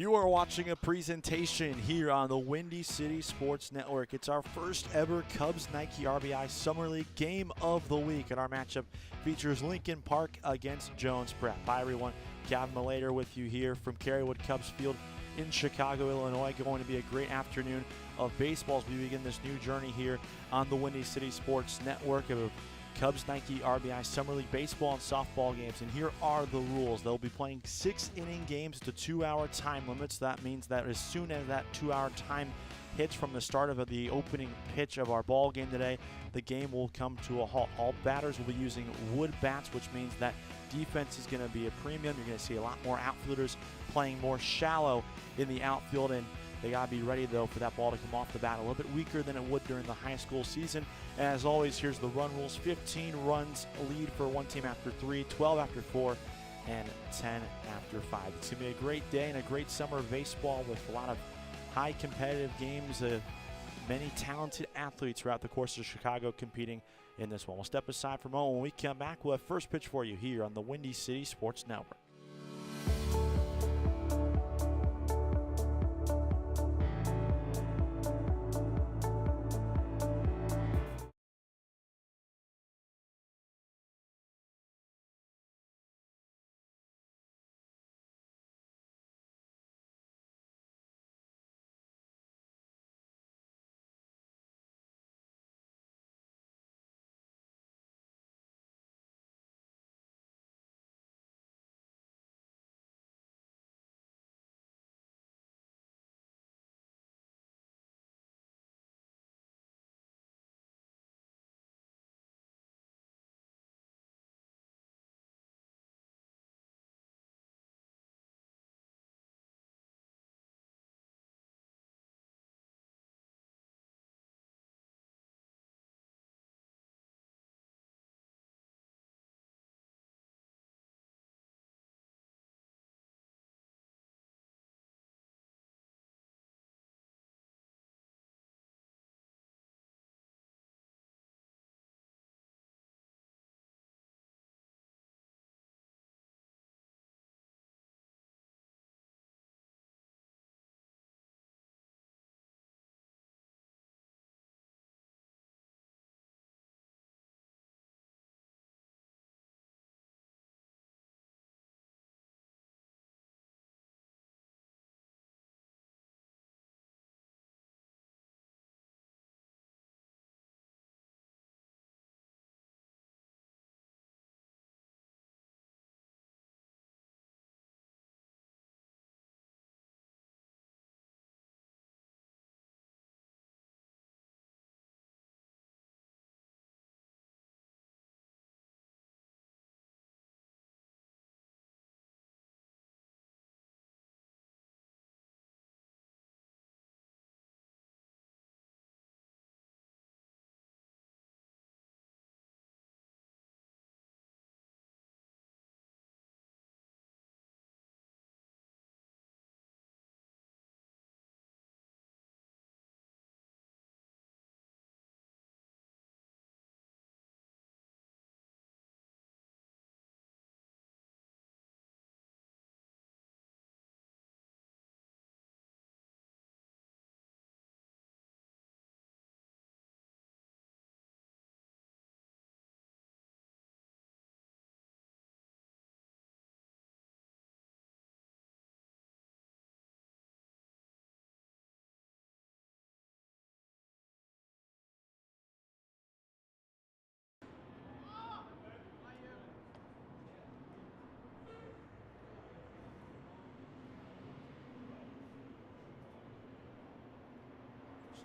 You are watching a presentation here on the Windy City Sports Network. It's our first ever Cubs Nike RBI Summer League Game of the Week, and our matchup features Lincoln Park against Jones Prep. Hi everyone, Gavin Malater with you here from Kerrywood Cubs Field in Chicago, Illinois. Going to be a great afternoon of baseball as we begin this new journey here on the Windy City Sports Network of Cubs Nike RBI Summer League baseball and softball games. And here are the rules. They'll be playing 6-inning games to 2-hour time limits. That means that as soon as that 2-hour time hits from the start of the opening pitch of our ball game today, the game will come to a halt. All batters will be using wood bats, which means that defense is going to be a premium. You're going to see a lot more outfielders playing more shallow in the outfield, and they got to be ready, though, for that ball to come off the bat a little bit weaker than it would during the high school season. And as always, here's the run rules. 15 runs lead for one team after 3, 12 after 4, and 10 after 5. It's going to be a great day and a great summer of baseball with a lot of high competitive games, many talented athletes throughout the course of Chicago competing in this one. We'll step aside for a moment. When we come back, we'll have first pitch for you here on the Windy City Sports Network.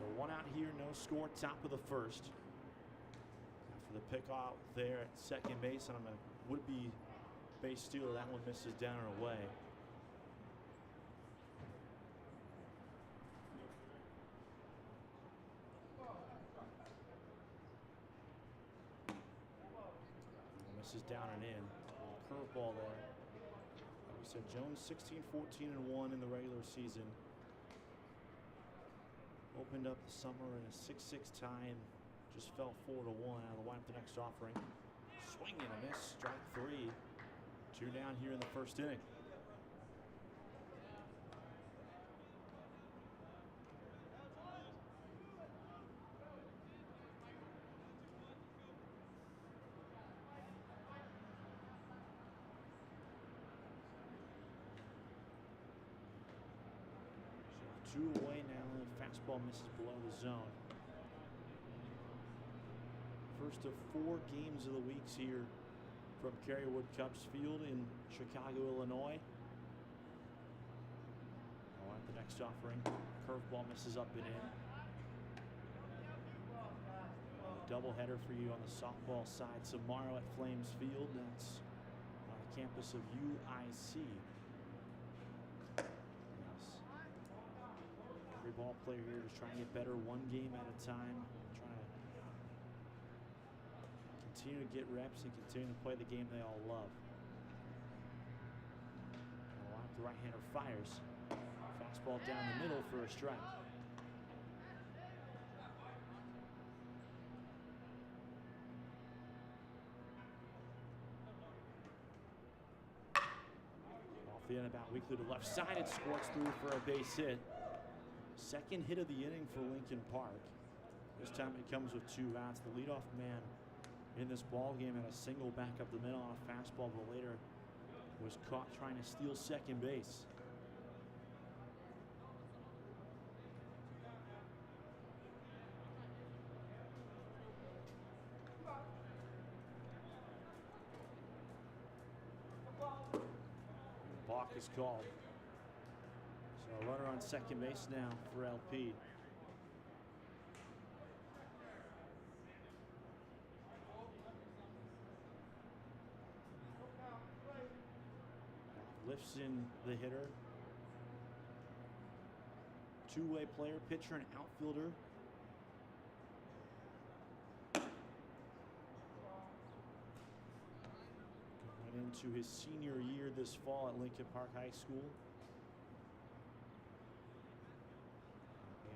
So one out here, no score, top of the first. After the pick out there at second base on a would-be base stealer, that one misses down and away. Misses down and in. Curveball there. Like we said, Jones 16-14-1 in the regular season. Opened up the summer in a 6-6 tie, just fell 4-1 out of the lineup the next offering. Swing and a miss, strike 3. 2 down here in the first inning. 2 away now, and fastball misses below the zone. First of 4 games of the weeks here from Kerry Cubs Field in Chicago, Illinois. Oh, at the next offering, curveball misses up and in. A doubleheader for you on the softball side tomorrow at Flames Field. That's on the campus of UIC. Yes. Every ball player here is trying to get better 1 game at a time, trying to continue to get reps and continue to play the game they all love. The right-hander fires. Fastball down the middle for a strike. Off the end about Weekly to left side, it squirts through for a base hit. Second hit of the inning for Lincoln Park. This time it comes with 2 outs. The leadoff man in this ball game had a single back up the middle on a fastball, but later was caught trying to steal second base. Balk is called. So a runner on second base now for LP. Lifts in the hitter. 2-way player, pitcher and outfielder. Going into his senior year this fall at Lincoln Park High School.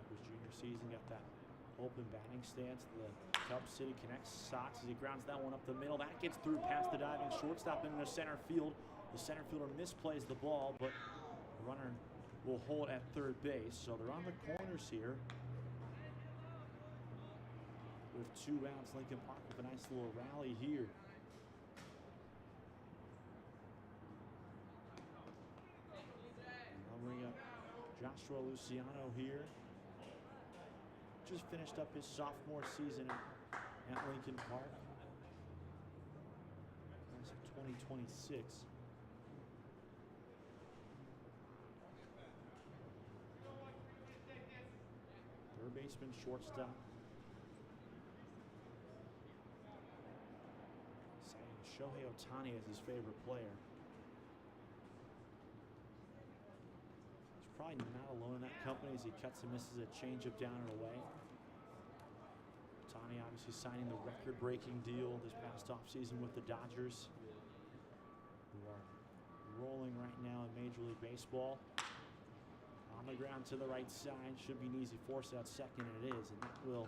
His junior season, got that open batting stance. The Cub City connects Sox as he grounds that one up the middle. That gets through past the diving shortstop into center field. The center fielder misplays the ball, but the runner will hold at third base. So they're on the corners here. With 2 outs, Lincoln Park with a nice little rally here. And I'll bring up Joshua Luciano here. Just finished up his sophomore season at Lincoln Park. Class of 2026. Third baseman, shortstop. Citing Shohei Ohtani as his favorite player. Probably not alone in that company as he cuts and misses a changeup down and away. Ohtani obviously signing the record-breaking deal this past offseason with the Dodgers, who are rolling right now in Major League Baseball. On the ground to the right side, should be an easy force out second, and it is, and that will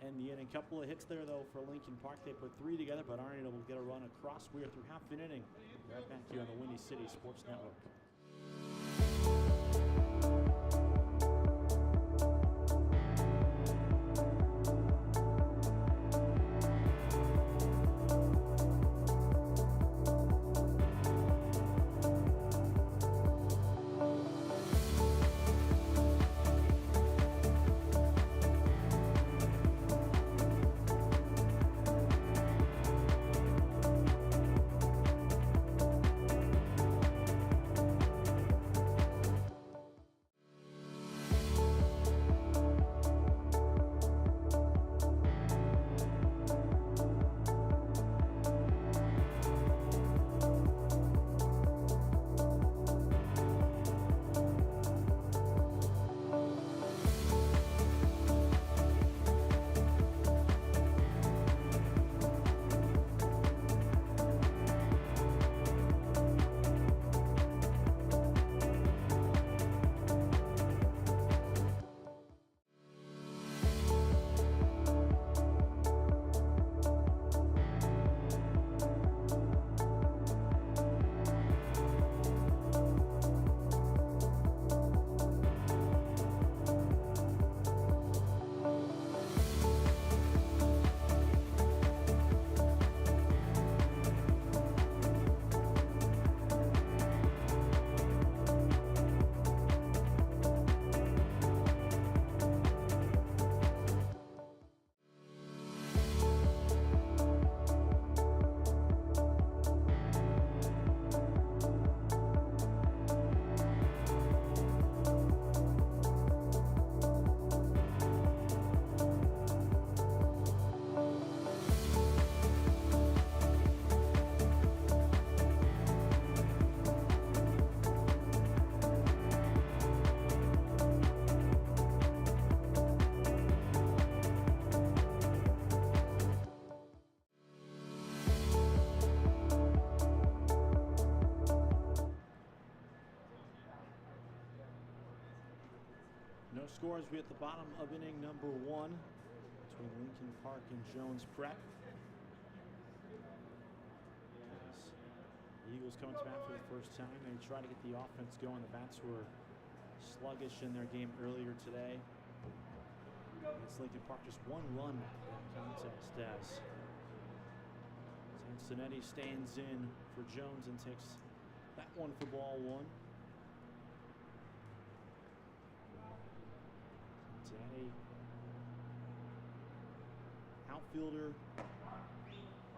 end the inning. Couple of hits there though for Lincoln Park. They put 3 together, but aren't able to get a run across. We are through half an inning. Right back here on the Windy City Sports Network. No scores. We at the bottom of inning number 1 between Lincoln Park and Jones Prep. The Eagles coming to bat for the first time. They try to get the offense going. The Bats were sluggish in their game earlier today. It's Lincoln Park, just 1 run in that contest as Cincinnati stands in for Jones and takes that one for ball 1. Cincinnati outfielder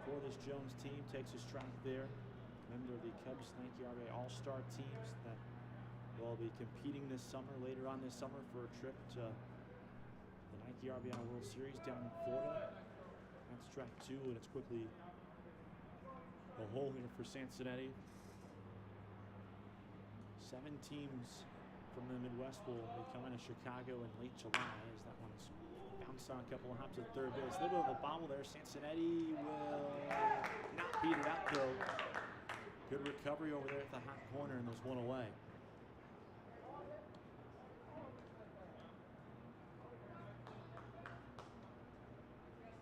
for this Jones team takes a strike there. Member of the Cubs Nike RBI All-Star teams that will be competing this summer, later on this summer, for a trip to the Nike RBI World Series down in Florida. That's strike 2, and it's quickly a hole here for Cincinnati. 7 teams from the Midwest will be coming to Chicago in late July as that one's bounced on a couple of hops at third base. A little bit of a bobble there. Cincinnati will not beat it out, though. Good recovery over there at the hot corner, and there's one away.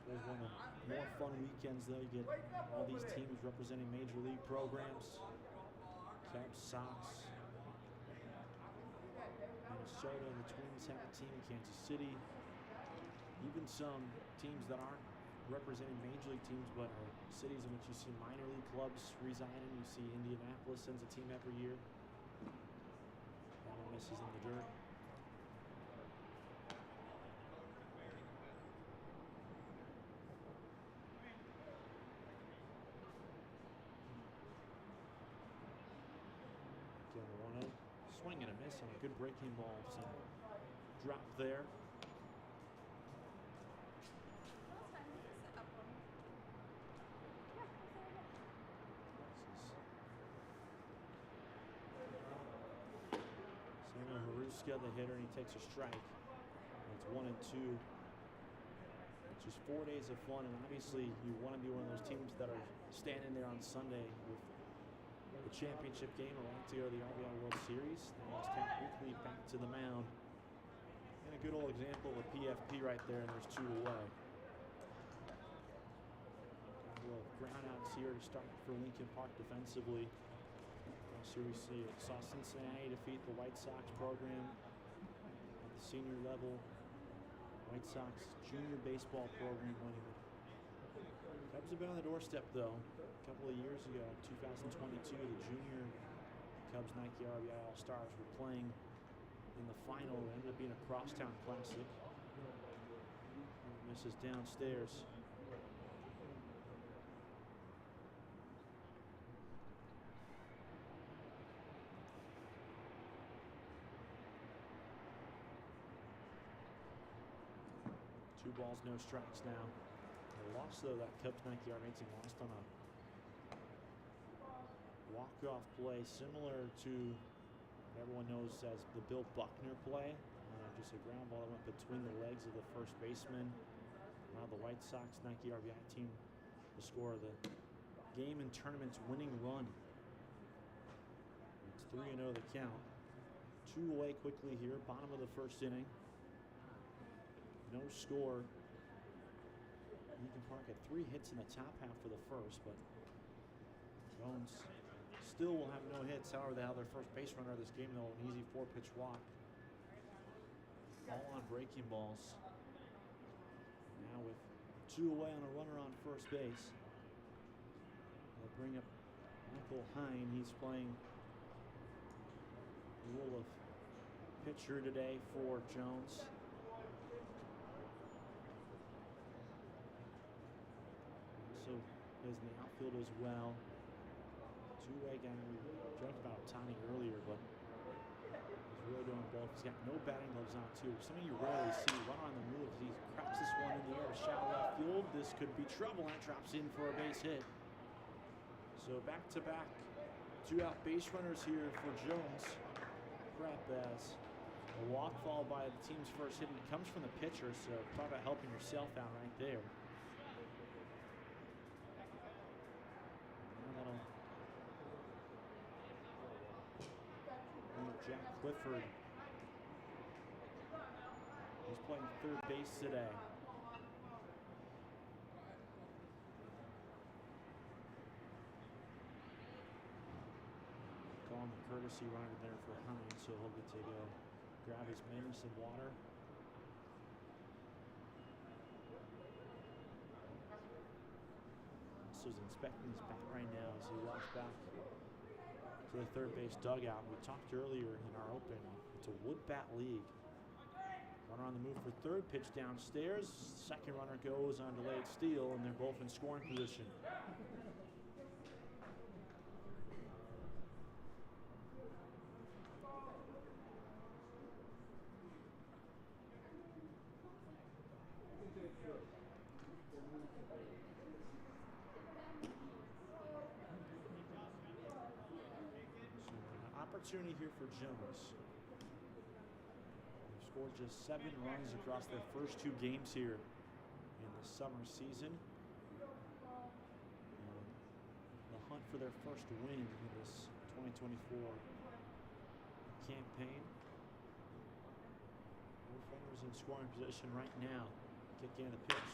There's one of the more fun weekends, though. You get all these teams representing major league programs. Cubs, Sox, Minnesota, the Twins have a team in Kansas City. Even some teams that aren't representing major league teams but are cities in which you see minor league clubs residing. You see Indianapolis sends a team every year. That one misses in the dirt. Again, the 1-0. Swing and a miss on a good breaking ball. Some drop there. Haruska, the hitter, and he takes a strike. And it's 1-2. It's just 4 days of fun, and obviously you want to be one of those teams that are standing there on Sunday with the championship game, or right to go to the RBI World Series. They lost quickly back to the mound. And a good old example of a PFP right there, and there's 2 away. Groundouts here to start for Lincoln Park defensively. So we saw Cincinnati defeat the White Sox program at the senior level. White Sox junior baseball program winning. Cubs have been on the doorstep, though. A couple of years ago, 2022, the junior Cubs Nike RBI All-Stars were playing in the final. It ended up being a crosstown classic. Misses downstairs. Two balls, no strikes now. They lost, though, that Cubs Nike RBI team lost on a walk-off play similar to what everyone knows as the Bill Buckner play. Just a ground ball that went between the legs of the first baseman. Now the White Sox Nike RBI team to score the game and tournament's winning run. It's 3-0 the count. 2 away quickly here, bottom of the first inning. No score. Lincoln Park had 3 hits in the top half for the first, but Jones still will have no hits. However, they have their first base runner of this game, though, an easy 4-pitch walk. All on breaking balls. Now with 2 away on a runner on first base, they'll bring up Michael Hine. He's playing the role of pitcher today for Jones. Also is in the outfield as well. 2-way guy. We joked about Tani earlier, but he's really doing both. He's got no batting gloves on, too. Something you rarely see. Run on the move. He cracks this one in the air to shallow left field. This could be trouble, and it drops in for a base hit. So back-to-back 2-out base runners here for Jones. Prep as a walk followed by the team's first hit. It comes from the pitcher, so talk about helping yourself out right there. Jack Clifford He's playing third base today. Calling the courtesy runner there for Hines, so he'll get to go grab his men some water. Also is inspecting his bat right now as he walks back to the third base dugout. We talked earlier in our open, it's a wood bat league. Runner on the move for third, pitch downstairs. Second runner goes on delayed steal, and they're both in scoring position. So an opportunity here for Jones. They've scored just 7 runs across their first 2 games here in the summer season. And the hunt for their first win in this 2024 campaign. Both runners in scoring position right now. Kick in the pitch.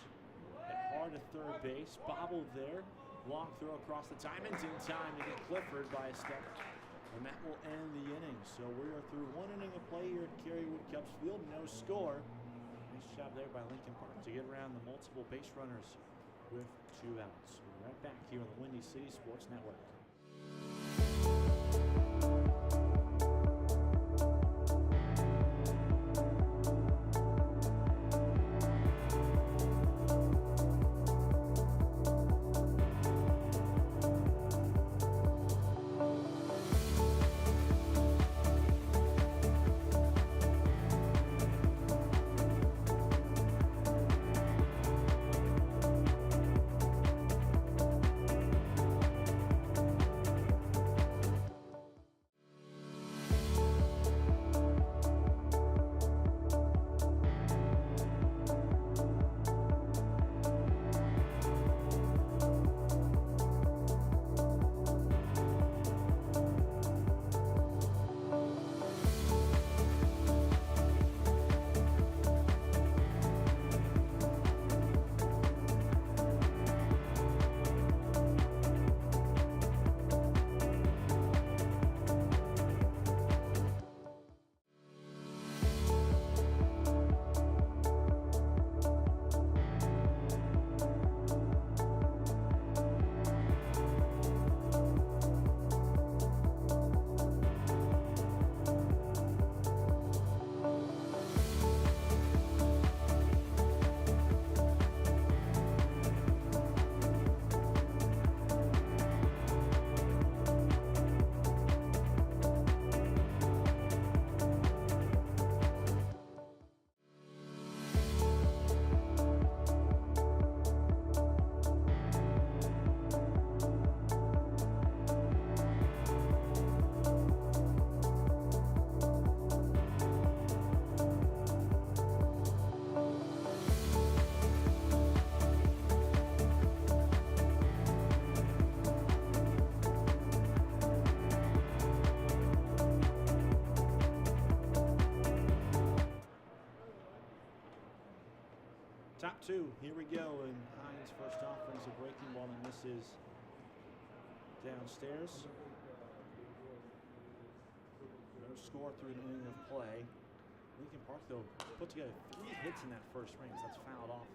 Hit hard to third base. Bobbled there. Long throw across the diamond in time to get Clifford by a step. And that will end the inning. So we are through 1 inning of play here at Kerry Cubs Field. No score. Nice job there by Lincoln Park to get around the multiple base runners with 2 outs. We'll be right back here on the Windy City Sports Network. Top 2, here we go, and Hines first off brings a breaking ball and misses downstairs. No score through an inning of play. Lincoln Park, though, put together 3 hits in that first inning. That's fouled off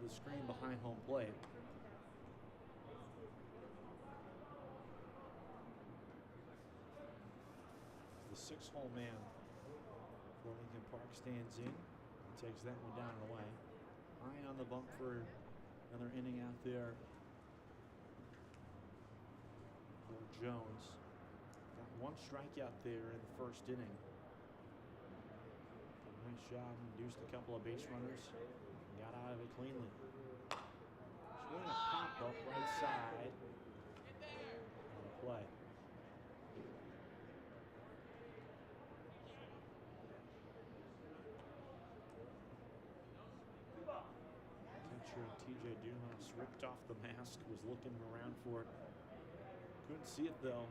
the screen behind home plate. The 6-hole man for Lincoln Park stands in and takes that one down and away. High on the bump for another inning out there for Jones. Got 1 strikeout there in the first inning. Nice job, induced a couple of base runners, and got out of it cleanly. Swing a pop up right side on the play. Catcher TJ Dumas ripped off the mask, was looking around for it. Couldn't see it though.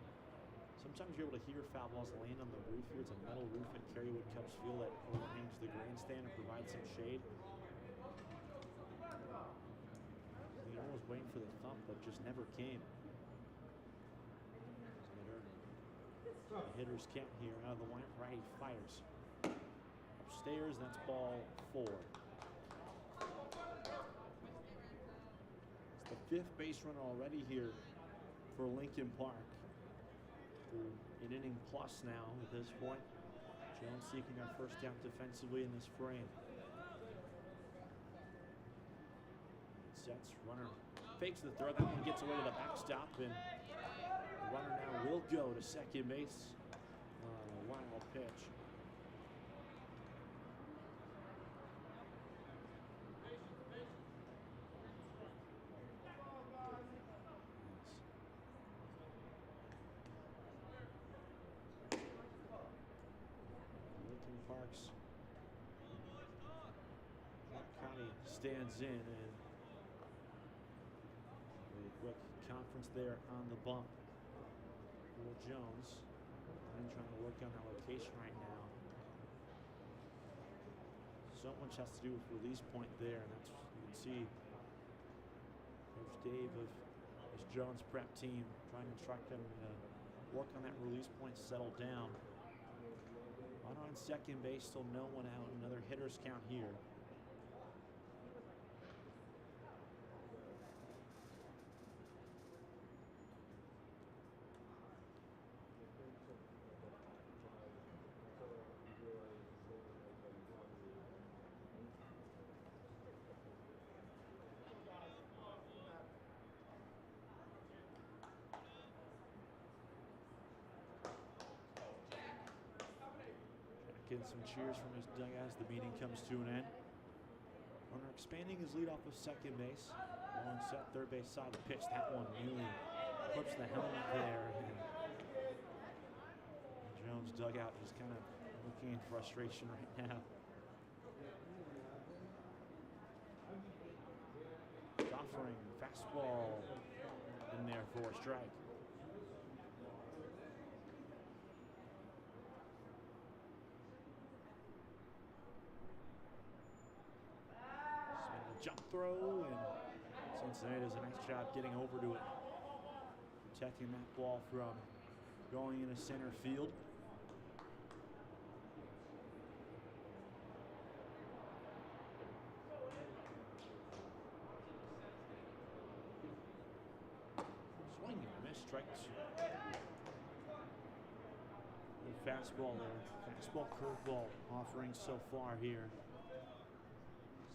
Sometimes you're able to hear foul balls land on the roof here. It's a metal roof at Kerrywood Cubs Field that overhangs the grandstand and provides some shade. Leonard was waiting for the thump, but just never came. The hitters count here out of the line. Right, he fires upstairs. That's ball 4. It's the 5th base runner already here for Lincoln Park. Through an inning plus now at this point. Jones seeking our first down defensively in this frame. Sets, runner fakes the throw. That one gets away to the backstop, and the runner now will go to second base on a wild pitch. Parks. County stands in, and a quick conference there on the bump for Jones. And trying to work on that location right now. So much has to do with release point there, and that's, you can see Coach Dave of his Jones prep team trying to instruct them to work on that release point, settle down. Runner on second base, still no one out. Another hitter's count here. Getting some cheers from his dugout as the meeting comes to an end. Runner expanding his lead off of second base. Long set, third base side of the pitch. That one really clips the helmet there. And Jones' dugout is kind of looking in frustration right now. Offering fastball in there for a strike. Jump throw, and Cincinnati does a nice job getting over to it, protecting that ball from going into center field. Swing and a miss, strike 2. The fastball there, fastball curveball offering so far here.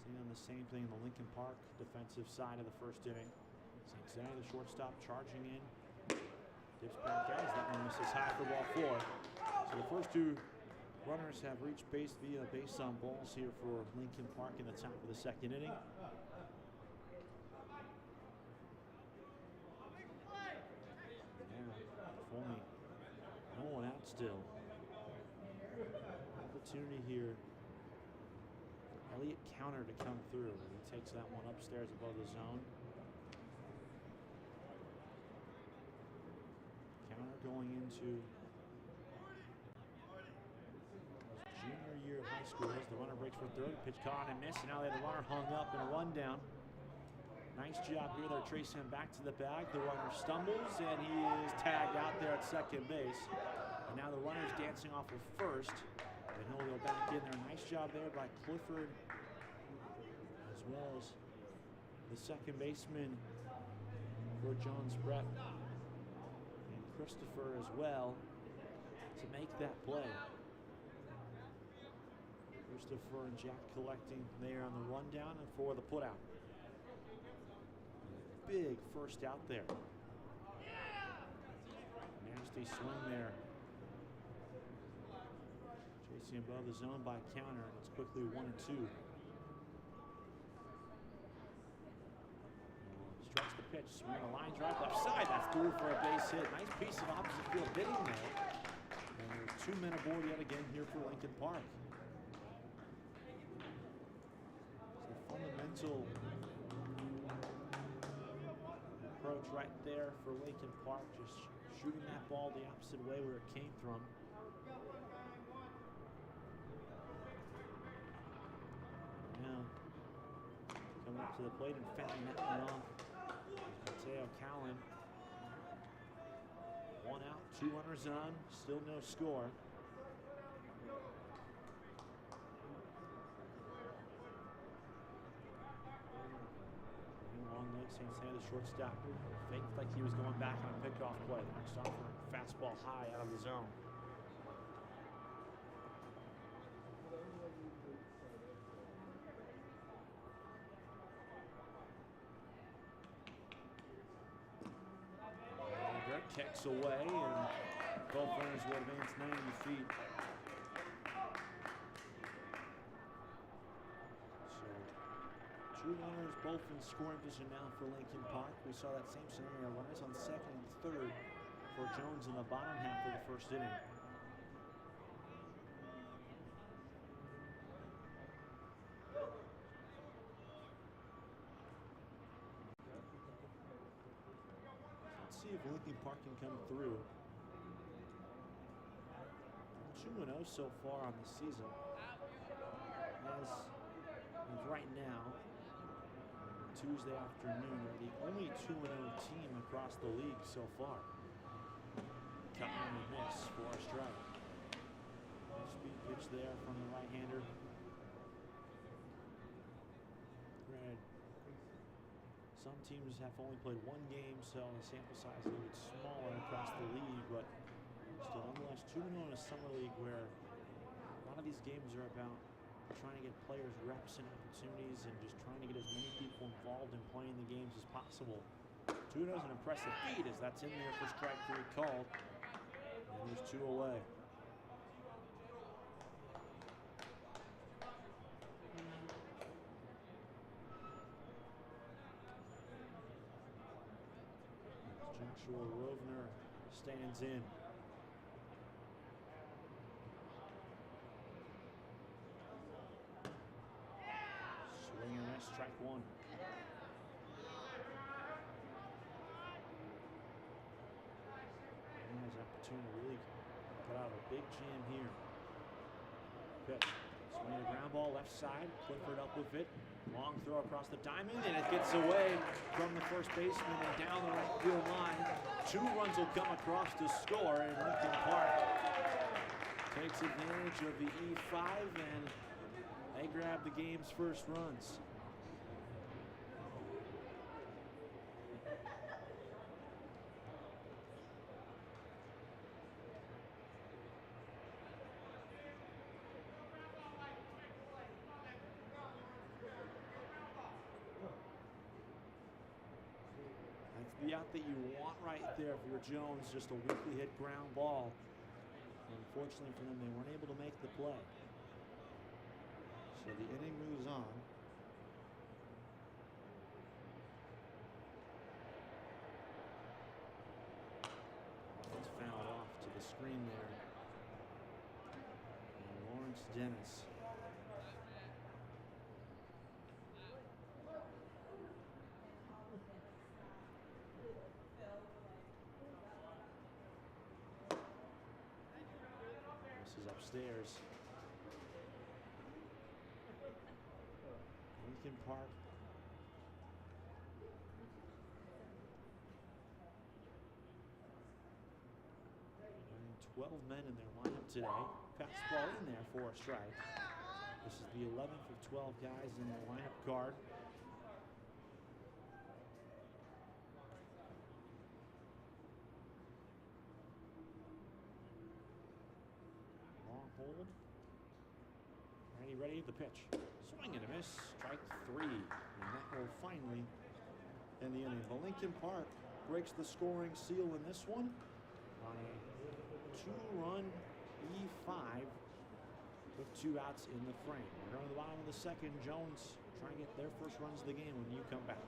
Seeing the same thing in the Lincoln Park defensive side of the first inning. Cincinnati, the shortstop, charging in. Dips back as that one misses high for ball 4. So the first 2 runners have reached base via base on balls here for Lincoln Park in the top of the second inning. If only no one out still. Opportunity here. Elliott Counter to come through. He takes that one upstairs above the zone. Counter going into his junior year of high school as the runner breaks for third. Pitch caught and missed, and now they have the runner hung up and one down. Nice job here. They're tracing him back to the bag. The runner stumbles, and he is tagged out there at second base. And now the runner's dancing off of first. And he'll go back in there. Nice job there by Clifford, as well as the second baseman for Jones Brett, and Christopher as well, to make that play. Christopher and Jack collecting there on the rundown and for the putout. Big first out there. Nasty swing there. Chasing above the zone by Counter, and it's quickly 1-2. Strikes the pitch, swing a line drive left side. That's through for a base hit. Nice piece of opposite field hitting there. And there's 2 men aboard yet again here for Lincoln Park. It's a fundamental approach right there for Lincoln Park, just shooting that ball the opposite way where it came from. Now, coming up to the plate and fouling that one off. Mateo Callan. 1 out, 2 runners on, still no score. Long leg, St. Santa's shortstop faked like he was going back on a pickoff play. The next offer, fastball high out of the zone. Kicks away, and both runners will advance 90 feet. So, 2 runners both in scoring position now for Lincoln Park. We saw that same scenario. Runners on second and third for Jones in the bottom half of the first inning. See if Lincoln Park can come through. 2-0 so far on the season. As of right now, Tuesday afternoon, they're the only 2-0 team across the league so far. Cut on a miss for a strike. Speed pitch there from the right-hander. Granted, some teams have only played 1 game, so the sample size is a little bit smaller across the league, but still nonetheless 2-0 in a summer league where a lot of these games are about trying to get players reps and opportunities and just trying to get as many people involved in playing the games as possible. 2-0 is an impressive feat as that's in there for strike 3 called. And there's 2 away. Joshua Rovner stands in. Swing and miss, strike 1. And there's an opportunity to really cut out a big jam here. Pitch. Swing a ground ball left side. Clifford up with it. Long throw across the diamond, and it gets away from the first baseman and down the right field line. 2 runs will come across to score, and Lincoln Park takes advantage of the E5, and they grab the game's first runs. That's the out that you want right there for your Jones, just a weakly hit ground ball. Unfortunately for them, they weren't able to make the play. So the inning moves on. It's fouled off to the screen there. And Lawrence Dennis. This is upstairs. Lincoln Park. 12 men in their lineup today. Fastball in there for a strike. This is the 11th of 12 guys in the lineup card. Long hold. Ready, the pitch. Swing and a miss. Strike 3. And that will finally end the inning. But Lincoln Park breaks the scoring seal in this one on a 2-run E5 with 2 outs in the frame. We're going to the bottom of the second. Jones trying to get their first runs of the game when you come back.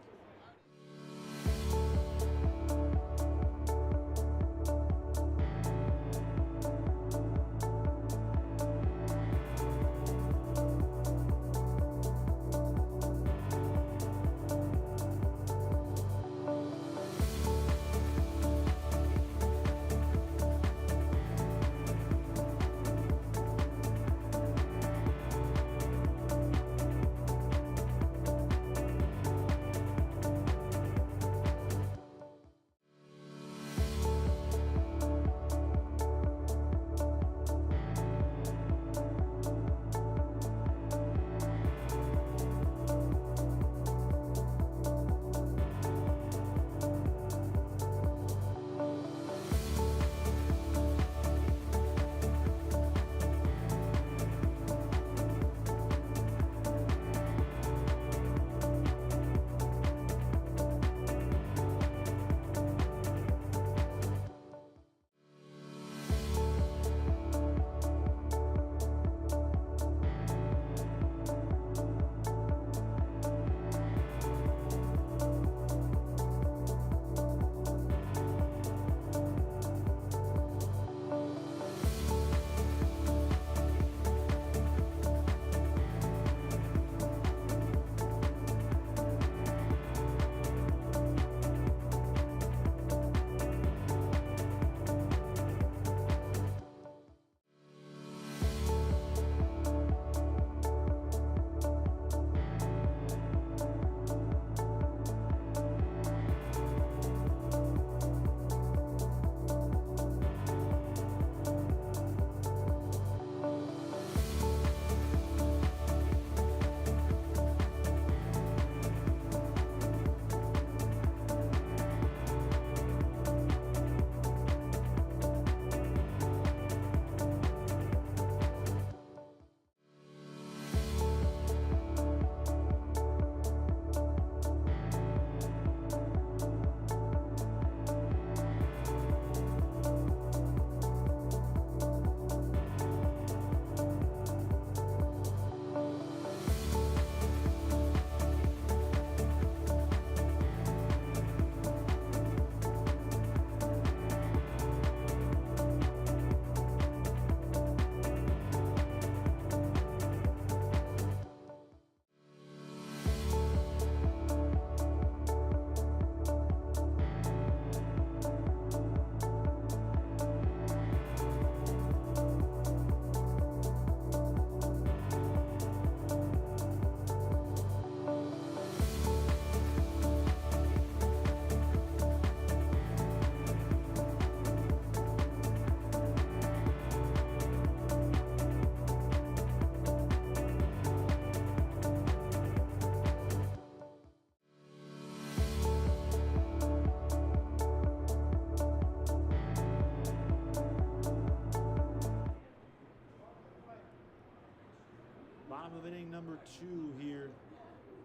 Top of inning number 2 here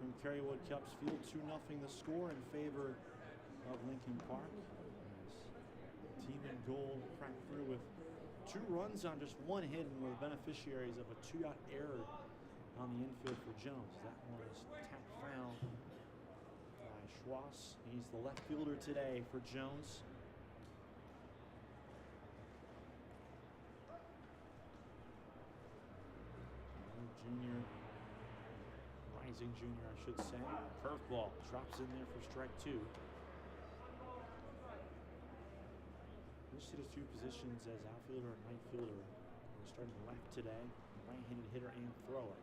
from Kerry Cubs Field. 2-0 the score in favor of Lincoln Park. As team in gold cracked through with 2 runs on just 1 hit and were the beneficiaries of a 2-out error on the infield for Jones. That one is tapped foul by Schwass. He's the left fielder today for Jones. Junior, rising junior, I should say. Curveball drops in there for strike 2. We'll see his 2 positions as outfielder and right fielder. He's starting left today, right-handed hitter and thrower.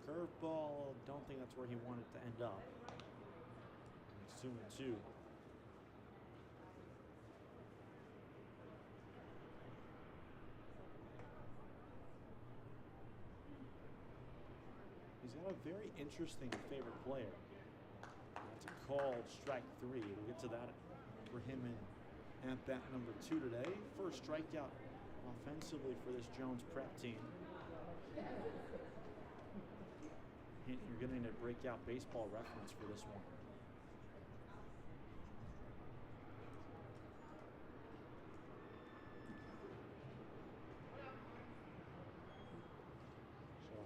Curveball, don't think that's where he wanted to end up. It's 2-2. He's got a very interesting favorite player. That's a called strike 3. We'll get to that for him in at bat number 2 today. First strikeout offensively for this Jones prep team. Hint, you're getting a breakout baseball reference for this one.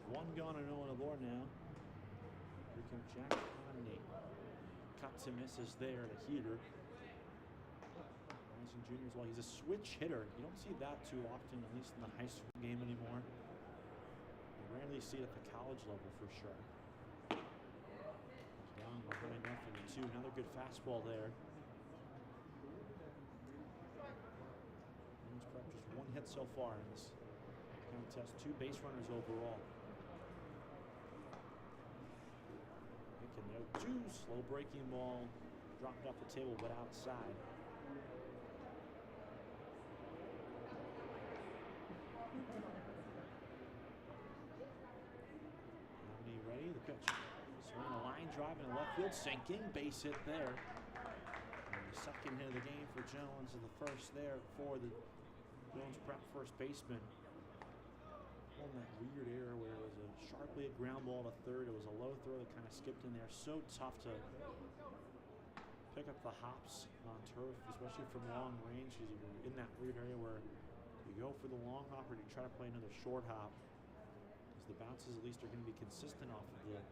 One gone and 0 on the board now. Here comes Jack Conley. Cuts and misses there at a heater. Rising junior as well. He's a switch hitter. You don't see that too often, at least in the high school game anymore. You rarely see it at the college level for sure. Down behind 0-2. Another good fastball there. Jones Prep just 1 hit so far in this contest. 2 base runners overall. There, 2 slow breaking ball, dropped off the table but outside. Ready? The pitch. Swinging a line drive in the left field, sinking, base hit there. And the second hit of the game for Jones, and the first there for the Jones Prep first baseman. On that weird error where it was a sharply hit ground ball to third. It was a low throw that kind of skipped in there. So tough to pick up the hops on turf, especially from long range, because you're in that weird area where you go for the long hop or you try to play another short hop, because the bounces at least are going to be consistent off of the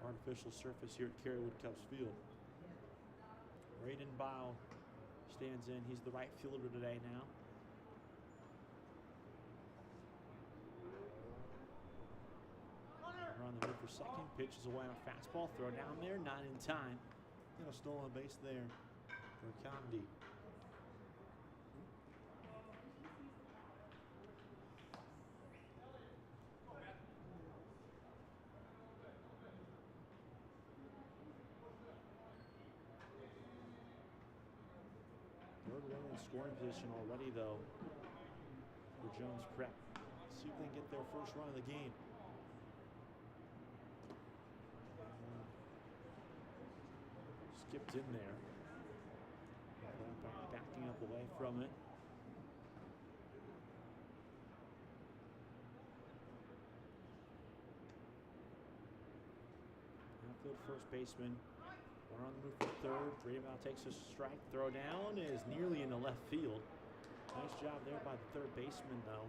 artificial surface here at Kerry Cubs Field. Braden Bow stands in. He's the right fielder today now. On the move for second, pitches away on a fastball, throw down there, not in time. Stolen base there for Condi. Third runner in scoring position already though for Jones Prep. See if they can get their first run of the game. Skipped in there. Backing up away from it. Outfield first baseman. One on the move for third. Bradenbow takes a strike. Throw down is nearly in the left field. Nice job there by the third baseman though.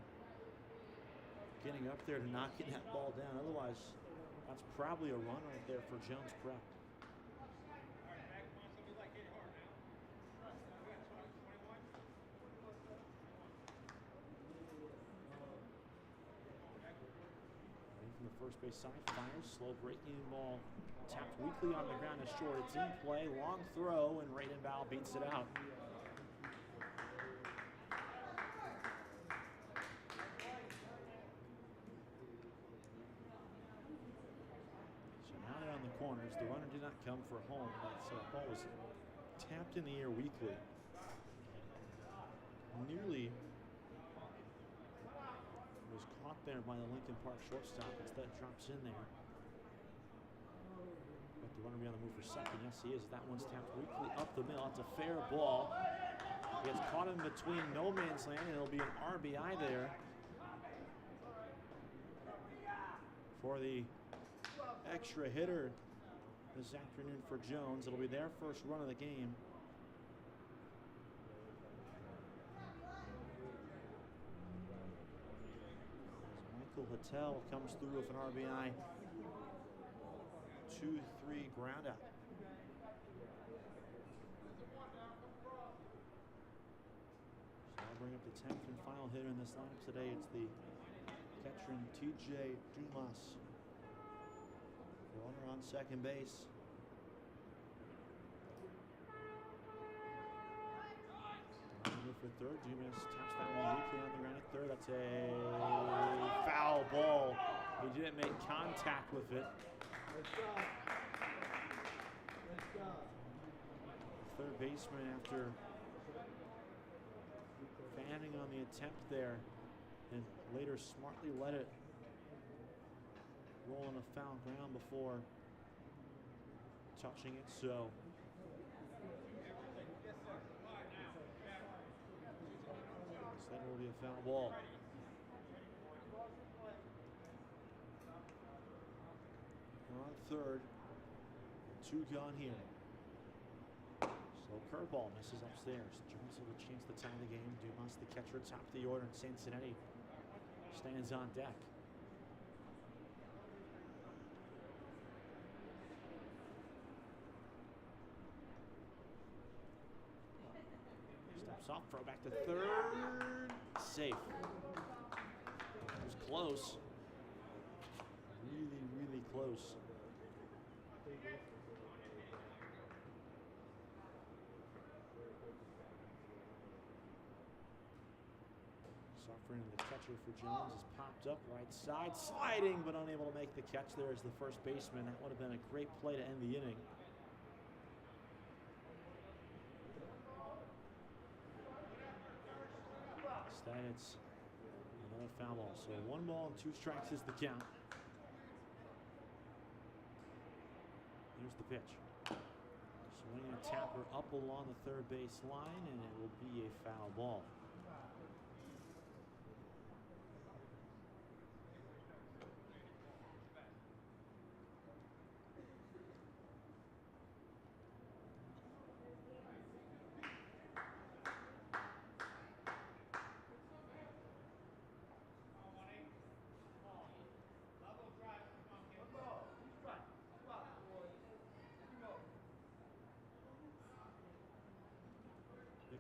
Getting up there to knocking that ball down. Otherwise, that's probably a run right there for Jones Prep. First base side, fires, slow breaking ball, tapped weakly on the ground is short. It's in play, long throw, and Bradenbow beats it out. So now they're on the corners. The runner did not come for home, but so the ball was tapped in the air weakly. Nearly was caught there by the Lincoln Park shortstop. Instead drops in there. But the runner be on the move for second. Yes, he is. That one's tapped weakly up the middle. It's a fair ball. Gets caught in between no man's land, and it'll be an RBI there. for the extra hitter this afternoon for Jones. It'll be their first run of the game. Michael Hattel comes through with an RBI 2-3 ground out. So I'll bring up the 10th and final hitter in this lineup today. It's the veteran TJ Dumas. Runner on second base. For third, Dumas taps that one weakly on the ground at third. That's a foul ball. He didn't make contact with it. Third baseman, after fanning on the attempt there, and later smartly let it roll on the foul ground before touching it. So that will be a foul ball. We're on third. 2 gone here. So curveball misses upstairs. Jones with a chance to tie the game. Dumas, the catcher, top of the order, and Cincinnati stands on deck. Steps off, throw back to third. Safe. It was close. Really, really close. Suffering, the catcher for Jones is popped up right side, sliding but unable to make the catch there as the first baseman. That would have been a great play to end the inning. Instead, it's another foul ball. So 1 ball and 2 strikes is the count. Here's the pitch. Swinging a tapper up along the third base line, and it will be a foul ball.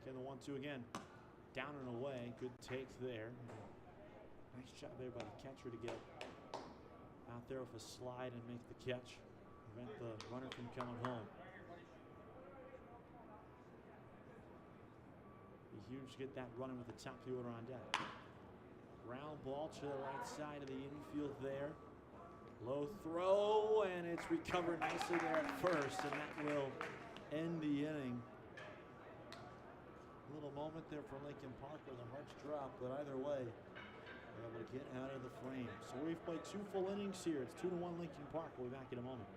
Picking the 1-2 again. Down and away. Good take there. Nice job there by the catcher to get out there with a slide and make the catch. Prevent the runner from coming home. Be huge to get that running with the top of the order on deck. Ground ball to the right side of the infield there. Low throw, and it's recovered nicely there at first, and that will end the inning. A little moment there for Lincoln Park where the hearts drop, but either way, they're able to get out of the frame. So we've played 2 full innings here. It's 2-1 Lincoln Park. We'll be back in a moment.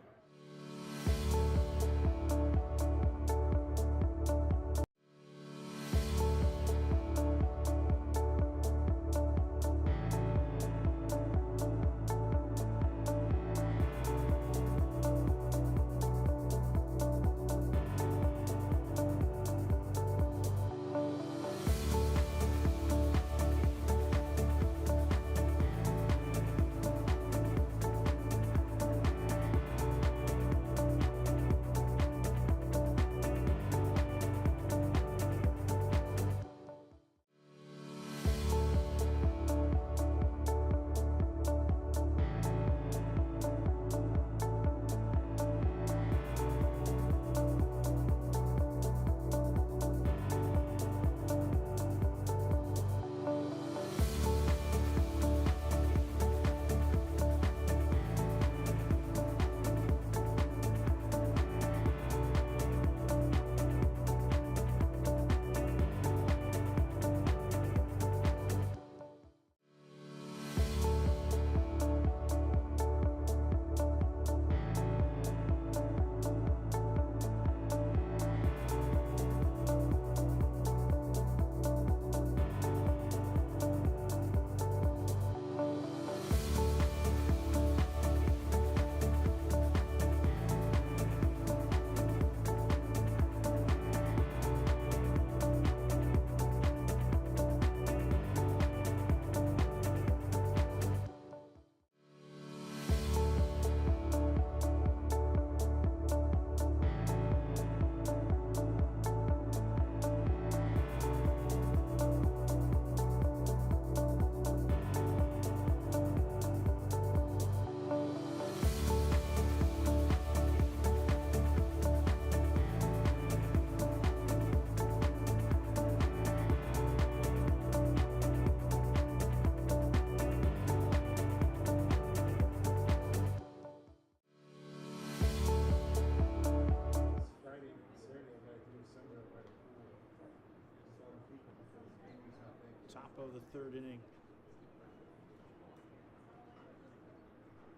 of the third inning.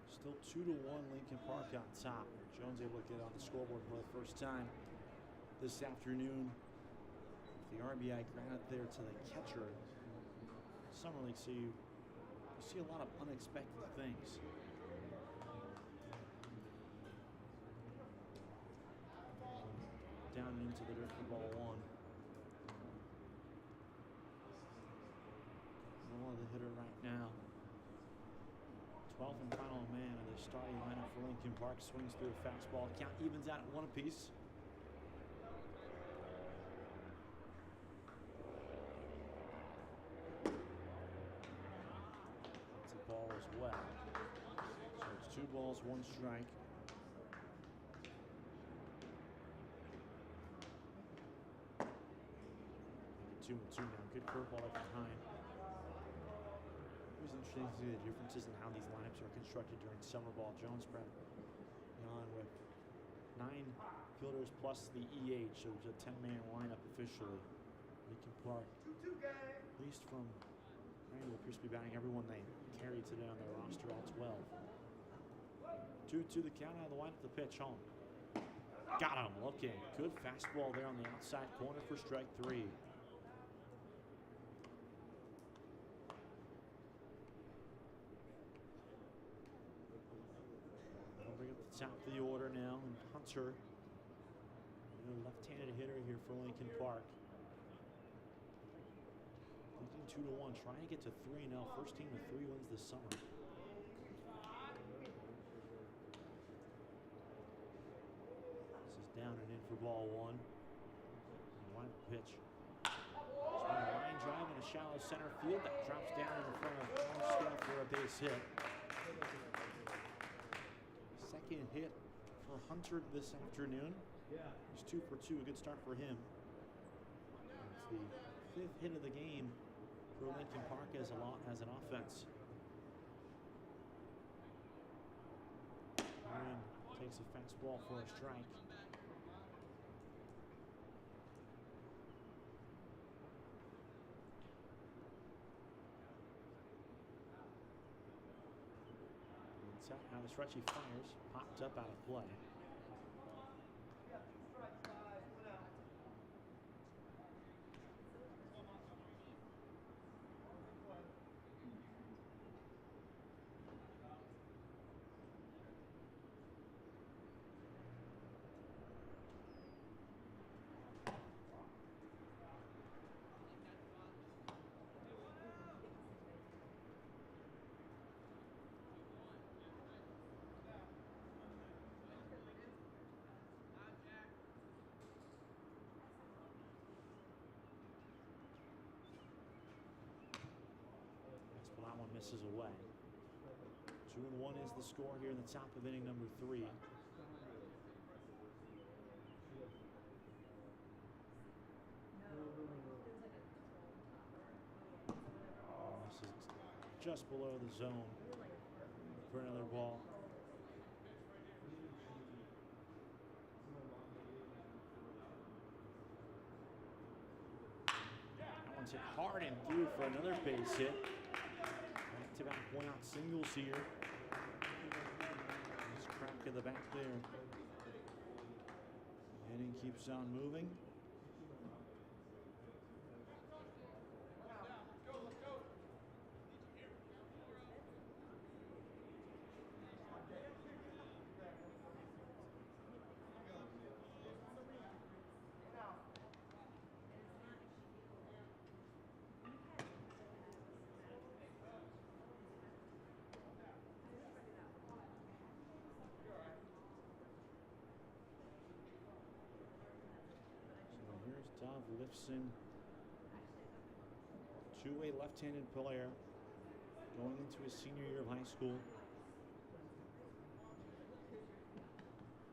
Still 2-1 Lincoln Park on top. Jones able to get on the scoreboard for the first time this afternoon. The RBI grounded there to the catcher. Summer League, so you see a lot of unexpected things. Down and into the dirt for ball one. Noah the hitter right now. 12th and final man of the starting lineup for Lincoln Park. Swings through a fastball. Count evens out at 1 apiece. It's a ball as well. So it's 2 balls, 1 strike. Make it 2-2 now. Good curveball at the time. It was interesting to see the differences in how these lineups are constructed during summer ball. Jones prep on with 9 fielders plus the EH, so it was a 10-man lineup officially. Lincoln Park, at least from Randall, appears to be batting everyone they carried today on their roster, all 12. 2-2 the count out of the lineup, the pitch home. Got him looking. Good fastball there on the outside corner for strike 3. Top of the order now, and Hunter, a left-handed hitter here for Lincoln Park. Leading 2-1, trying to get to 3 now. First team with 3 wins this summer. This is down and in for ball 1. Line pitch. There's been a line drive in a shallow center field that drops down in front of Armstead for a base hit. Second hit for Hunter this afternoon. He's 2 for 2, a good start for him. It's the 5th hit of the game for Lincoln Park as an offense. Aaron takes a fastball for a strike. Now the stretch he fires, popped up out of play. Well, that one misses away. 2-1 is the score here in the top of inning number 3. This is just below the zone for another ball. That one's hit hard and through for another base hit. Back-to-back one-out singles here. Just crack in the back there. The inning keeps on moving. Dove Lifson, two-way left-handed player going into his senior year of high school.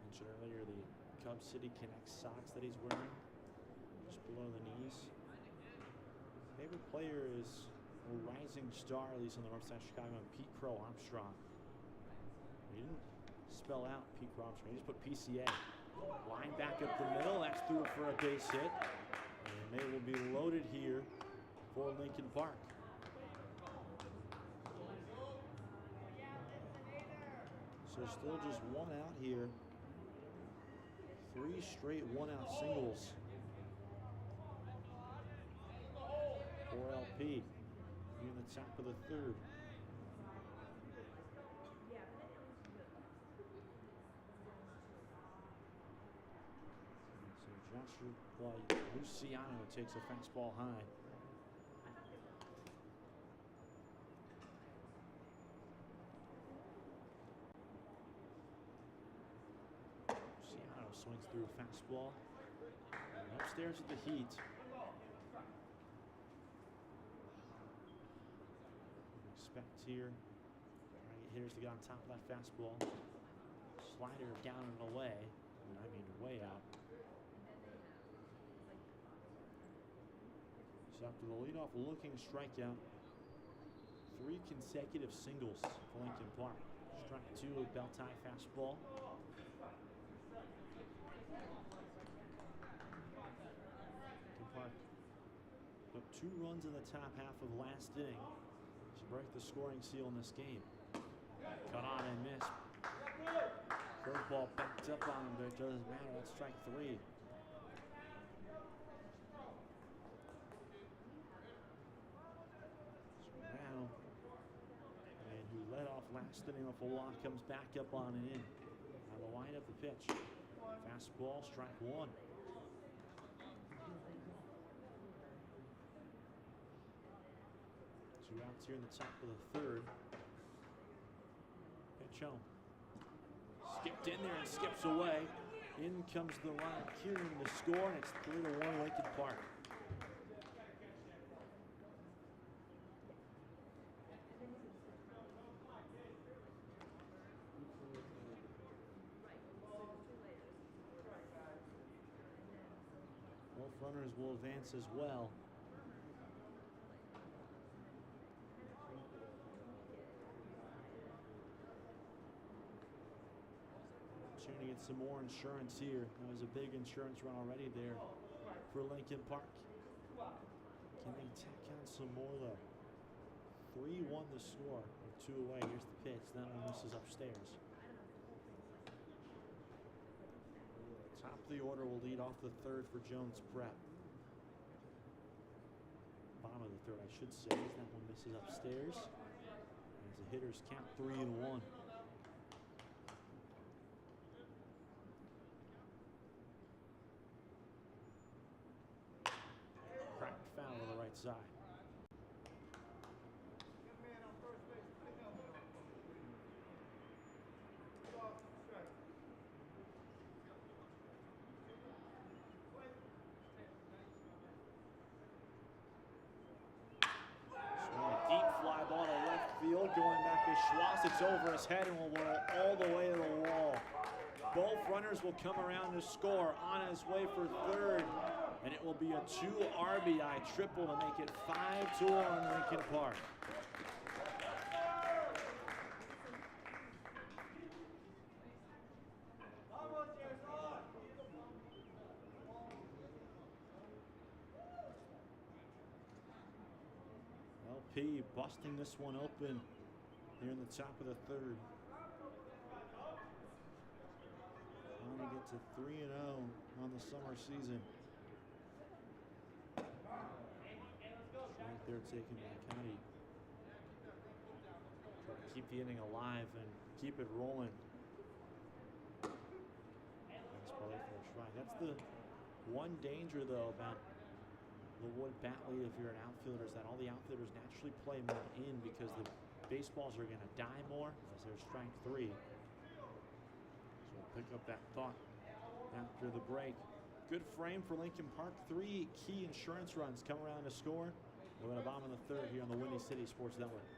Mentioned earlier the Cub City Connect socks that he's wearing, just below the knees. Favorite player is a rising star, at least on the north side of Chicago, Pete Crow Armstrong. He didn't spell out Pete Crow Armstrong, he just put PCA. Line back up the middle, that's through for a base hit. And they will be loaded here for Lincoln Park. So still just one out here. 3 straight one-out singles for LP in the top of the third. So Joshua Luciano takes a fastball high. Luciano swings through a fastball. And upstairs with the heat. Expect here, trying to get hitters to get on top of that fastball. Slider down and away, and I mean way out. So after the leadoff looking strikeout, 3 consecutive singles for Lincoln Park. Strike 2, a belt tie fastball. Lincoln Park put 2 runs in the top half of last inning to break the scoring seal in this game. Cut on and missed. Curveball backed up on him, but it doesn't matter. That's strike 3. So now, and who led off last inning off a walk comes back up on and in. Now the line of the pitch. Fastball, strike 1. Two outs here in the top of the third. Pitch home. Skipped in there and skips away. In comes the runner, Kieran to score, and it's 3-1 Lincoln Park. Both runners will advance as well. Trying to get some more insurance here. That was a big insurance run already there for Lincoln Park. Can they tack on some more though? 3-1 the score, with 2 away. Here's the pitch. That one misses upstairs. Top of the order will lead off the third for Jones Prep. Bottom of the third, I should say. That one misses upstairs. As the hitters count 3-1. Cracked foul on the right side. Deep fly ball to left field, going back to Schwartz. It's over his head and will roll all the way to the wall. Both runners will come around to score. On his way for third, and it will be a 2 RBI triple to make it 5-1 Lincoln Park. LP busting this one open here in the top of the third. Trying to get to 3-0 on the summer season. Right there taking McConaughey. Trying to keep the inning alive and keep it rolling. That's probably for a strike. That's the one danger though about the Wood bat lead if you're an outfielder, is that all the outfielders naturally play more in because the baseballs are going to die more as there's strike 3. So we'll pick up that thought after the break. Good frame for Lincoln Park. 3 key insurance runs come around to score. We're going to bomb in the third here on the Windy City Sports Network.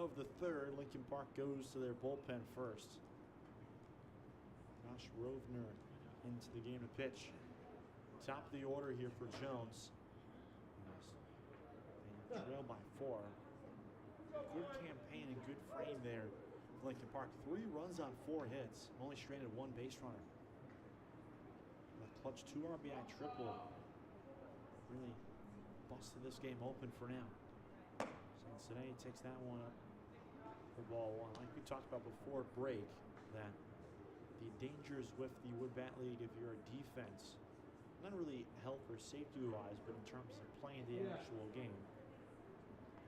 of the third. Lincoln Park goes to their bullpen first. Josh Rovner into the game to pitch. Top of the order here for Jones. And trailed by 4. Good campaign and good frame there for Lincoln Park. 3 runs on 4 hits. Only stranded 1 base runner. A clutch 2 RBI triple. Really busted this game open for now. Cincinnati takes that one up for ball 1. Like we talked about before break, that the dangers with the Wood Bat League if you're a defense, not really health or safety wise, but in terms of playing the actual game.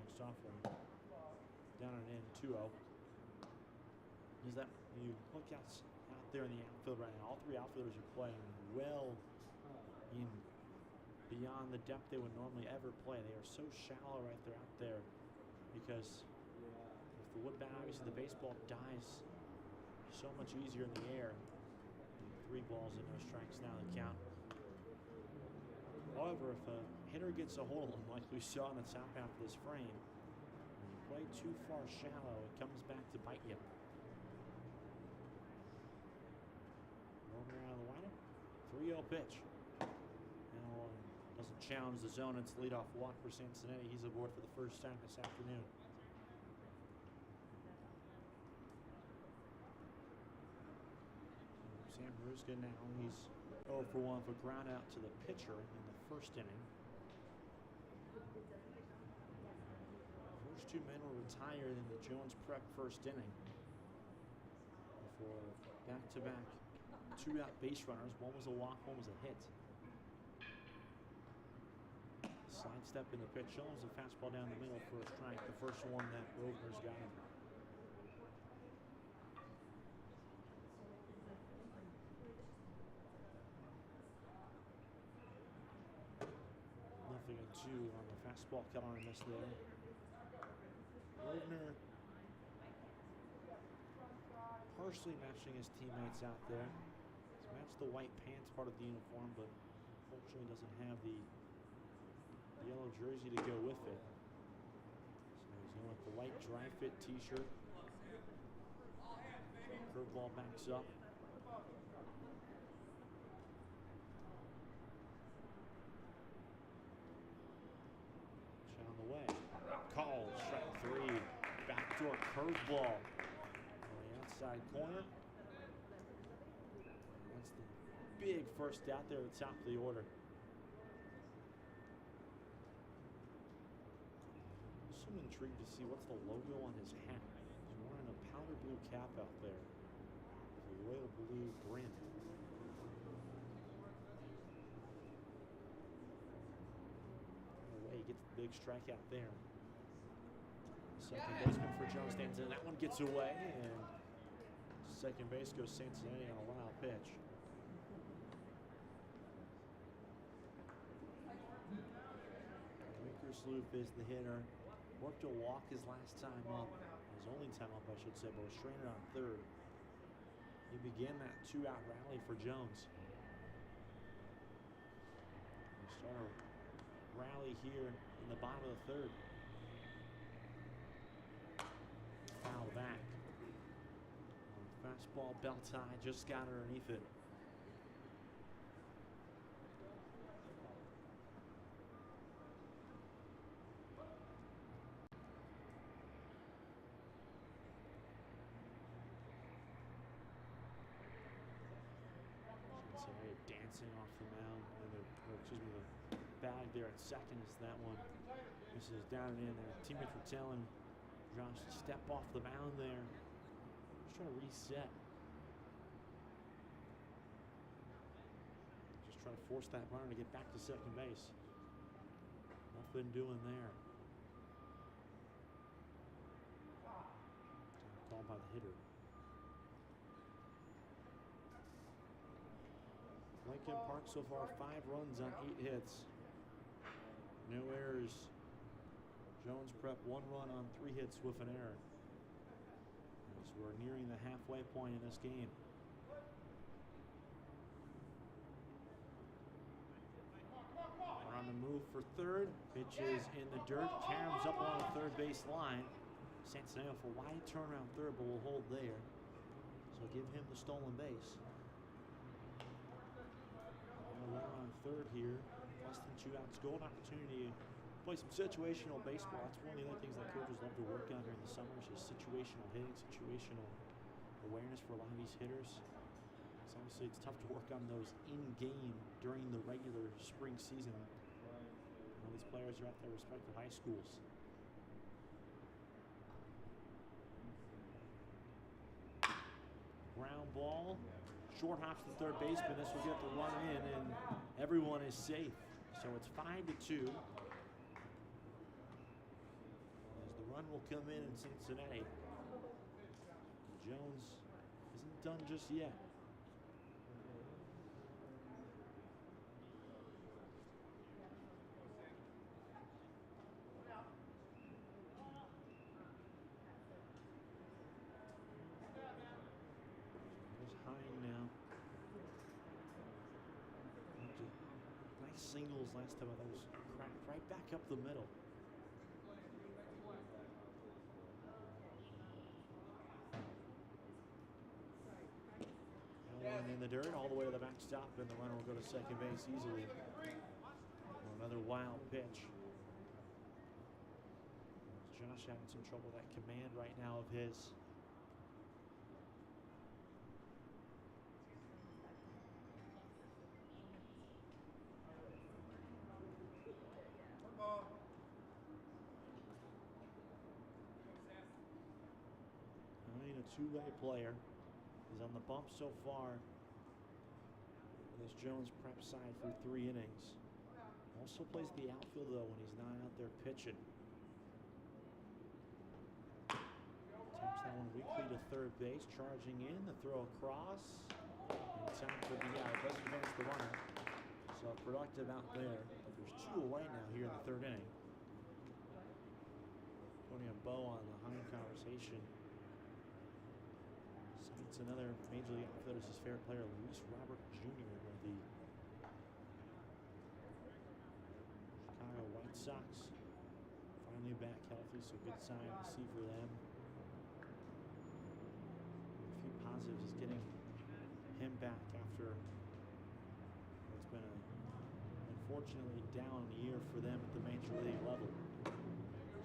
Next off one, down and in 2-0. Is that you look out there in the outfield right now, all 3 outfielders are playing well in beyond the depth they would normally ever play. They are so shallow right there out there because if the wood bat, obviously the baseball dies so much easier in the air. 3 balls and no strikes now the count. However, if a hitter gets a hold of them like we saw in the top half of this frame, when you play too far shallow, it comes back to bite you. Rover out of the windup, 3-0 pitch. Now doesn't challenge the zone. It's leadoff walk for Cincinnati. He's aboard for the first time this afternoon. Sam Maruska now, he's 0 for 1 for ground out to the pitcher in the first inning. First 2 men were retired in the Jones Prep first inning before back-to-back 2-out base runners. One was a walk, one was a hit. Slide step in the pitch. Jones a fastball down the middle for a strike. The first one that Rovner's got him. Nothing and 2 on the fastball. Cut on a miss there. Rovner partially matching his teammates out there. He's matched the white pants part of the uniform, but unfortunately doesn't have the yellow jersey to go with it. So he's going with the white dry fit t-shirt. Curveball backs up. On the way. Called strike 3. Backdoor curveball on the outside corner. That's the big first out there at the top of the order. I'm intrigued to see what's the logo on his hat. He's wearing a powder blue cap out there with a royal blue brim. Away, gets the big strikeout there. Second baseman for Jones stands in. That one gets away, and second base goes Cincinnati on a wild pitch. Wickersloop is the hitter. Worked a walk his last time up, his only time up, I should say, but was stranded on third. He began that 2-out rally for Jones. We start a rally here in the bottom of the third. Foul back. Fastball belt tie, just got underneath it. Dancing off the mound, the bag there at second as that one misses down and in there. Teammates were telling Josh to step off the mound there. Just trying to reset. Just trying to force that runner to get back to second base. Nothing doing there. Called by the hitter. Lincoln Park so far 5 runs on 8 hits. No errors. Jones Prep 1 run on 3 hits with an error. As we're nearing the halfway point in this game. We're on the move for third. Pitch is in the dirt. Caroms up on the third base line. Santaneo for wide turnaround third, but will hold there. So give him the stolen base. Runner on third here. Less than 2 outs. Golden opportunity to play some situational baseball. That's one of the other things that coaches love to work on during the summers is situational hitting, situational awareness for a lot of these hitters. So obviously it's tough to work on those in-game during the regular spring season. All these players are at their respective high schools. Ground ball, short hops to third baseman. This will get the run in, and everyone is safe. So it's 5-2. As the run will come in Cincinnati. Jones isn't done just yet. Now. Nice singles last time. Those cracked right back up the middle. One in the dirt, all the way to the backstop, and the runner will go to second base easily. Another wild pitch. Josh having some trouble with that command right now of his. A two-way player is on the bump so far. This Jones prep side for 3 innings. Also plays the outfield though when he's not out there pitching. Taps that one weakly to third base, charging in, the throw across. And time for the out. Doesn't advance the runner. So productive out there. But there's 2 away now here in the 3rd inning. Putting a bow on the Hind conversation. So it's another Major League outfielder, his favorite player, Luis Robert Jr. with the Chicago White Sox. Finally back healthy, so good sign to see for them. A few positives is getting him back after what's been an unfortunately down year for them at the Major League level.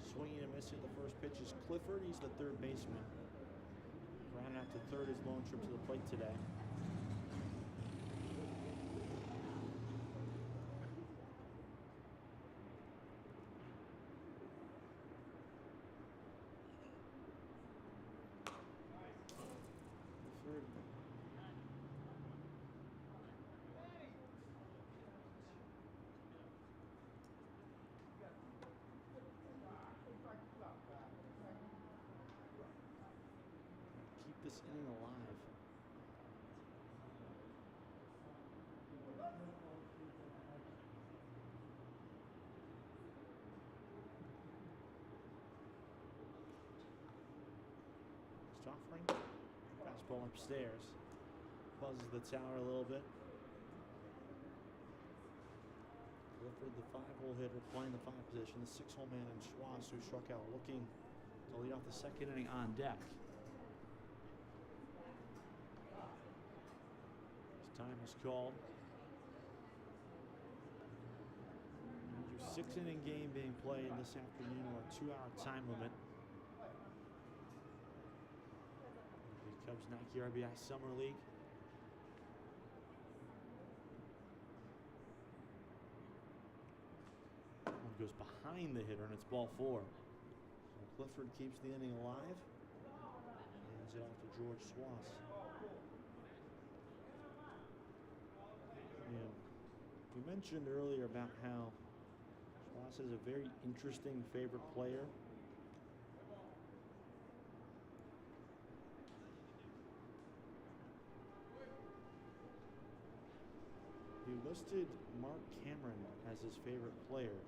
Swinging and missing the first pitch is Clifford. He's the third baseman. Grounded out to third his lone trip to the plate today. Clifford. Keep this inning alive. Just offering. Fastball upstairs. Buzzes the tower a little bit. Clifford, the 5-hole hitter, playing the 5 position. The 6-hole man in Schwartz, who struck out, looking to lead off the 2nd inning on deck. Time is called. Your 6-inning game being played this afternoon, or a 2-hour time limit. The Cubs Nike RBI Summer League. One goes behind the hitter, and it's ball 4. So Clifford keeps the inning alive. Hands it off to George Schwartz. We mentioned earlier about how Schwartz is a very interesting favorite player. He listed Mark Cameron as his favorite player.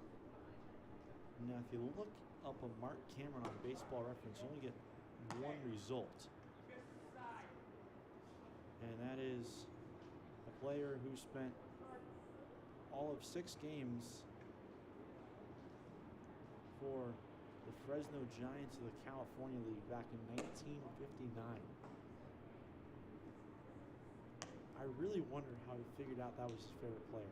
Now, if you look up a Mark Cameron on Baseball Reference, you only get one result. And that is a player who spent all of 6 games for the Fresno Giants of the California League back in 1959. I really wonder how he figured out that was his favorite player.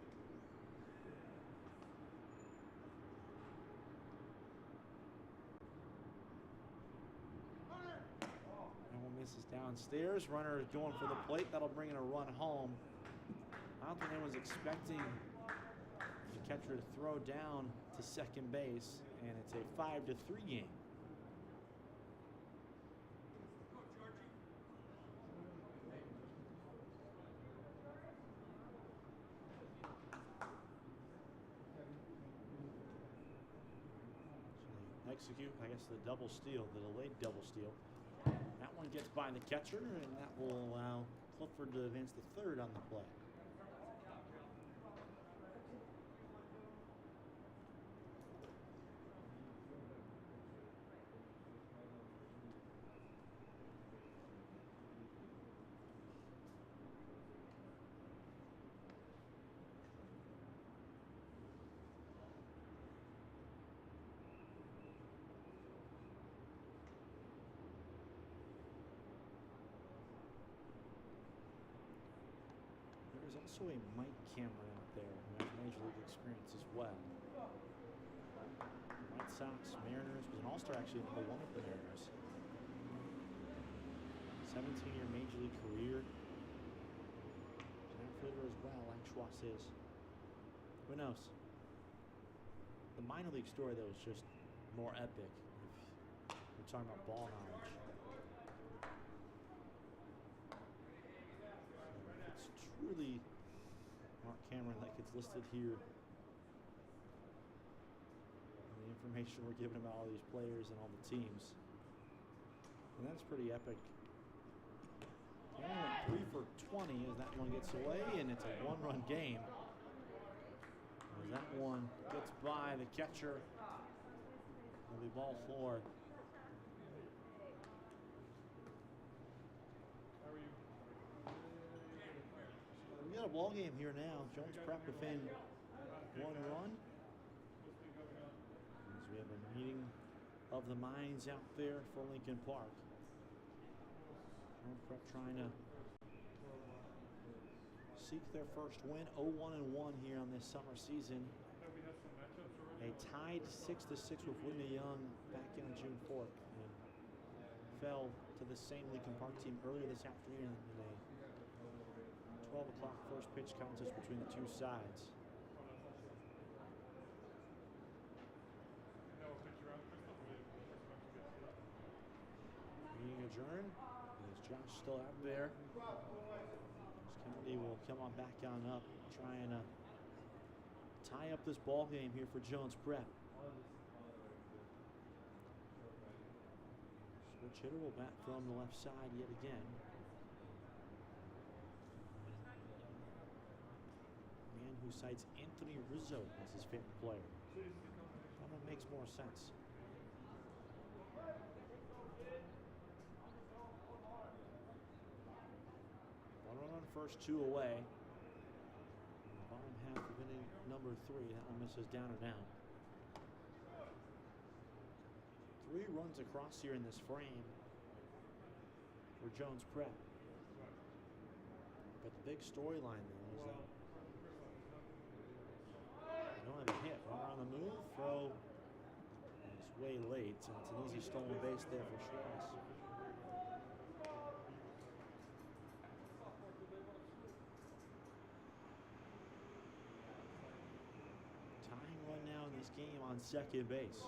That one misses downstairs. Runner is going for the plate. That'll bring in a run home. I don't think anyone's expecting the catcher to throw down to second base, and it's a 5-3 game. Execute, I guess, the double steal, the delayed double steal. That one gets by the catcher, and that will allow Clifford to advance to third on the play. There's also a Mike Cameron out there who has Major League experience as well. White Sox, Mariners, was an All-Star actually in '01 with the Mariners. 17-year Major League career. An outfielder as well, like Schwartz is. Who knows? The minor league story, though, is just more epic if we're talking about ball knowledge. It's truly Mark Cameron that gets listed here. And the information we're given about all these players and all the teams. And that's pretty epic. Cameron went 3 for 20 as that one gets away, and it's a one-run game. As that one gets by the catcher, it'll be ball 4. We got a ball game here now. Jones Prep within 1 run. As we have a meeting of the minds out there for Lincoln Park. Jones Prep trying to seek their first win. 0-1-1 here on this summer season. They tied 6-6 with Whitney Young back on June 4th and fell to the same Lincoln Park team earlier this afternoon in a 12 o'clock first pitch contest between the two sides. Meeting adjourned. Is Josh still out there? Kennedy will come on back on up, trying to tie up this ball game here for Jones Prep. Switch hitter will bat from the left side yet again. Man who cites Anthony Rizzo as his favorite player. That one makes more sense. One run on first, 2 away. Bottom half of inning number 3. That one misses down and out. 3 runs across here in this frame for Jones Prep. But the big storyline though is that they don't have a hit. Runner on the move, throw is way late, so it's an easy stolen base there for Schwartz. Tying run now in this game on second base.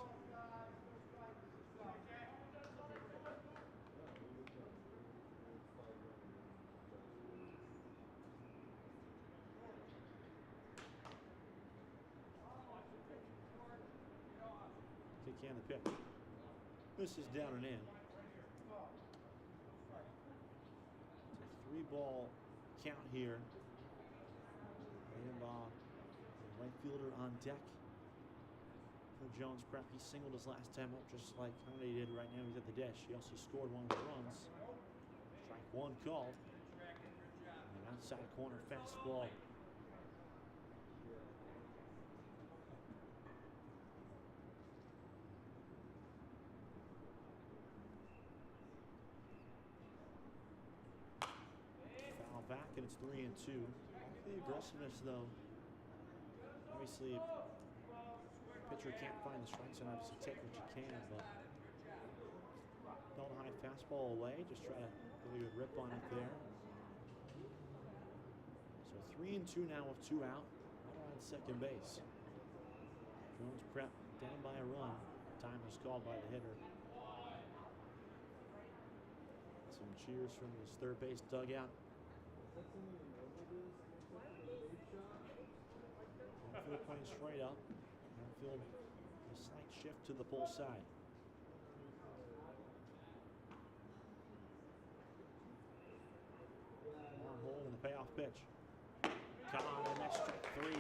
Kick in the pitch. This is down and in. It's a 3-ball count here. Radenbaugh, the right fielder on deck for Jones Prep. He singled his last time up just like Kennedy did right now. He's at the dish. He also scored 1 of the runs. Strike 1 called. An outside corner fastball. Lincoln, it's 3-2. The aggressiveness, though, obviously, if pitcher can't find the strike zone, obviously take what you can, but don't high fastball away. Just try to get a good rip on it there. So 3-2 now with 2 out. Right on second base. Jones prep down by a run. Time is called by the hitter. Some cheers from his third base dugout. Infield playing straight up. Outfield a slight shift to the pull side. Long hold and the payoff pitch. Come on, the next strike 3.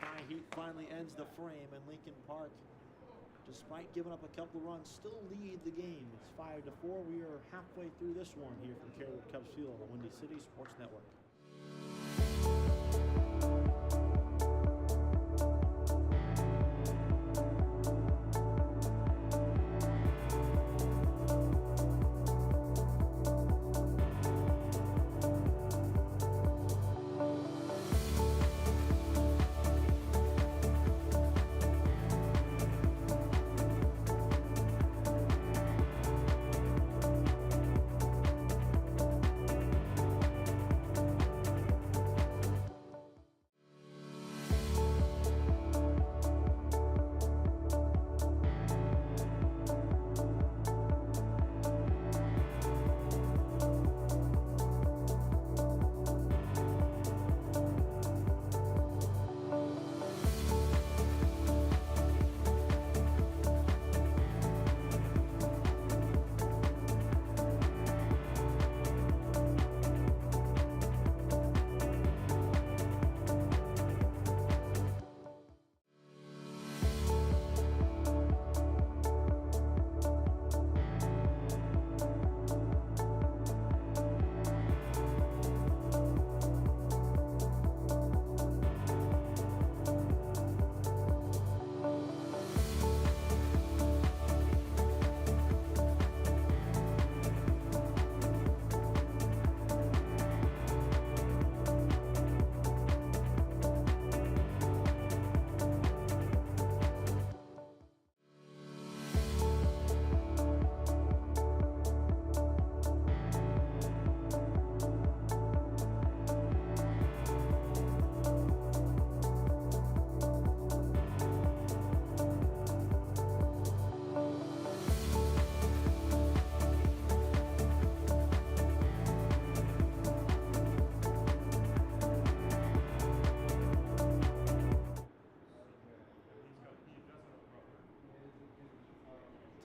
High heat finally ends the frame, and Lincoln Park, despite giving up a couple of runs, still lead the game. It's 5-4. We are halfway through this one here from Kerry Cubs Field on the Windy City Sports Network.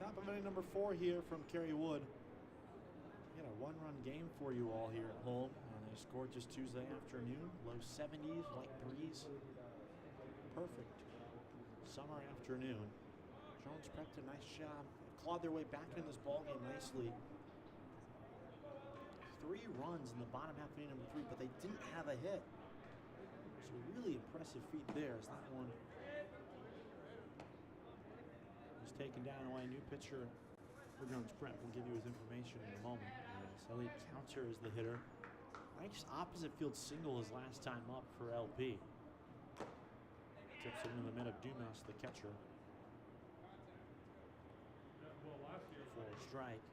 Top of inning number 4 here from Kerry Wood. We had a 1-run game for you all here at home, and they scored just Tuesday afternoon. Low 70s, light breeze. Perfect summer afternoon. Jones prepped a nice job. Clawed their way back in this ballgame nicely. 3 runs in the bottom half of inning number 3, but they didn't have a hit. So really impressive feat there as that one was taken down away. New pitcher for Jones Prep. We'll give you his information in a moment. Elliot Counter is the hitter. Nice opposite field single his last time up for LP. Tips it into the mid of Dumas, the catcher. For a strike.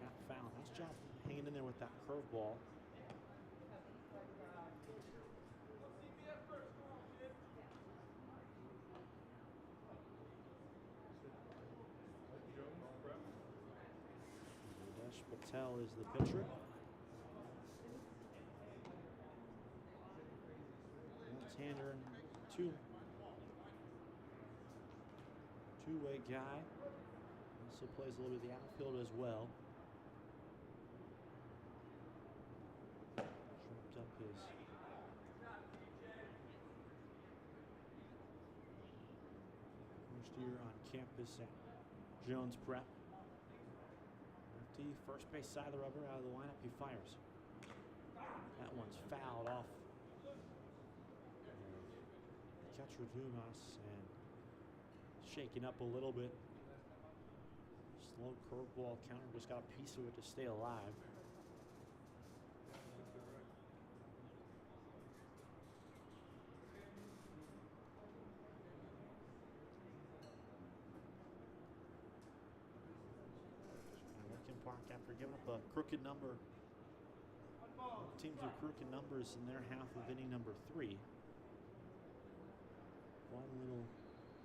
Got foul. Nice job hanging in there with that curveball. Patel is the pitcher. Left-hander, two-way guy. Also plays a little bit of the outfield as well. Shrimped up his first year on campus at Jones Prep. First base side of the rubber, out of the lineup, he fires. That one's fouled off catcher Dumas, and shaken up a little bit. Slow curveball counter, just got a piece of it to stay alive. Lincoln Park, after giving up a crooked number, teams with crooked numbers in their half of inning number 3. One little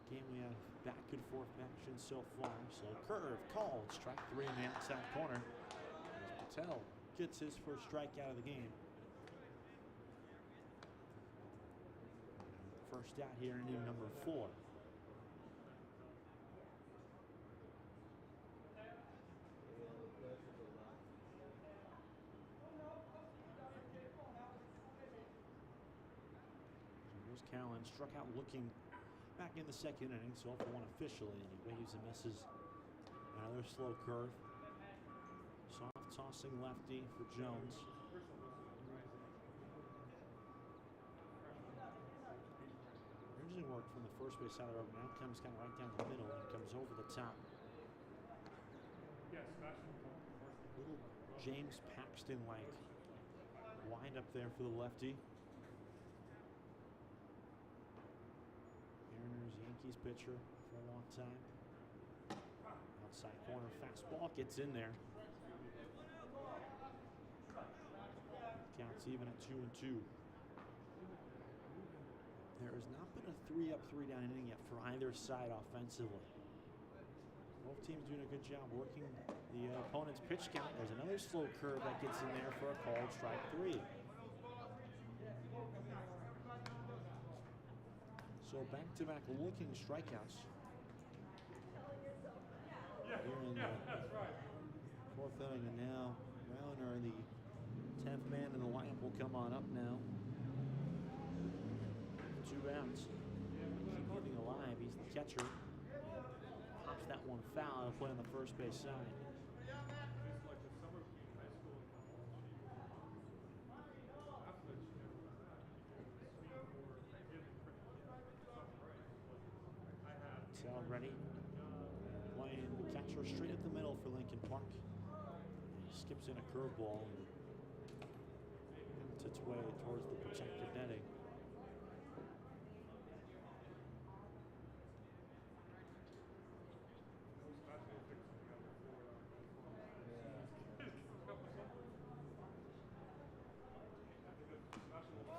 game we have back and forth action so far. So curve called, strike 3 in the outside corner. As Patel gets his first strikeout of the game. First out here in inning number 4. Callan struck out looking back in the second inning, so 0-for-1 officially, and he waves and misses. Another slow curve. Soft tossing lefty for Jones. Originally worked from the first base side of the road, now comes kind of right down the middle and comes over the top. Little James Paxton-like wind up there for the lefty. Yankees pitcher for a long time. Outside corner fastball gets in there. Counts even at 2-2. There has not been a 3-up, 3-down inning yet for either side offensively. Both teams doing a good job working the opponent's pitch count. There's another slow curve that gets in there for a called strike 3. So back-to-back looking strikeouts here in the 4th inning, and now Rauner, the 10th man in the lineup, will come on up now. 2 outs. Keep getting alive. He's the catcher. Pops that one foul. He'll play on the first base side. Ready, playing the catcher straight up the middle for Lincoln Park. He skips in a curveball and its way towards the protected netting.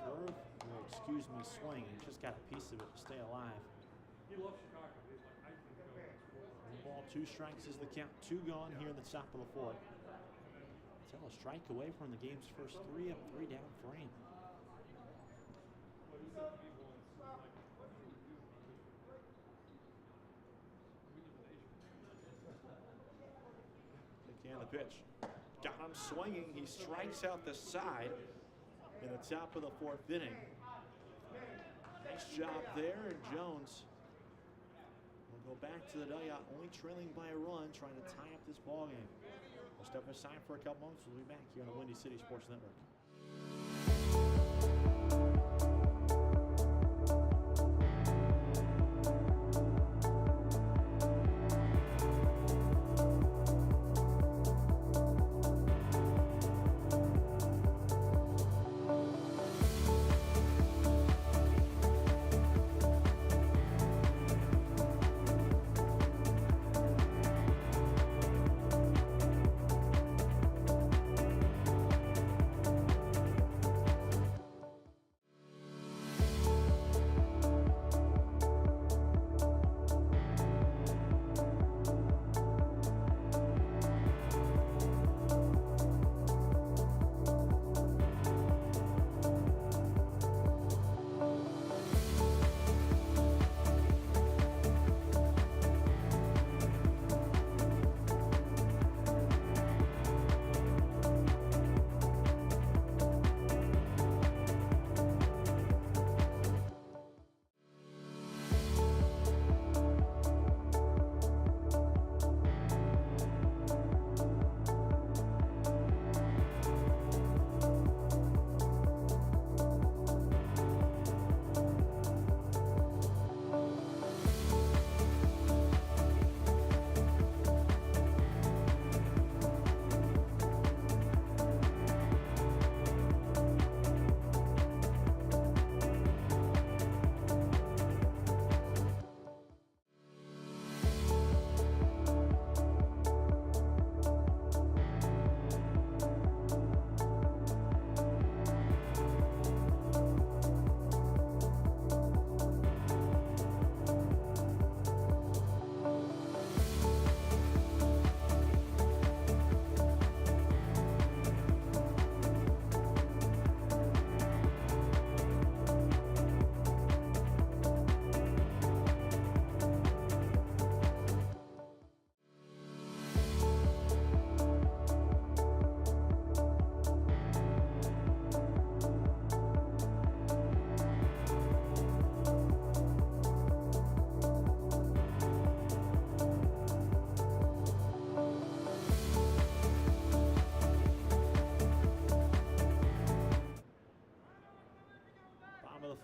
Curve, excuse me, swing, and just got a piece of it to stay alive. He loves Chicago. 1 ball, 2 strikes is the count. 2 gone here in the top of the 4th. Tell a strike away from the game's first 3-up, 3-down frame. Again, the pitch. Got him swinging. He strikes out the side in the top of the 4th inning. Nice job there, and Jones will go back to the dugout, only trailing by a run, trying to tie up this ball game. We'll step aside for a couple moments. We'll be back here on the Windy City Sports Network.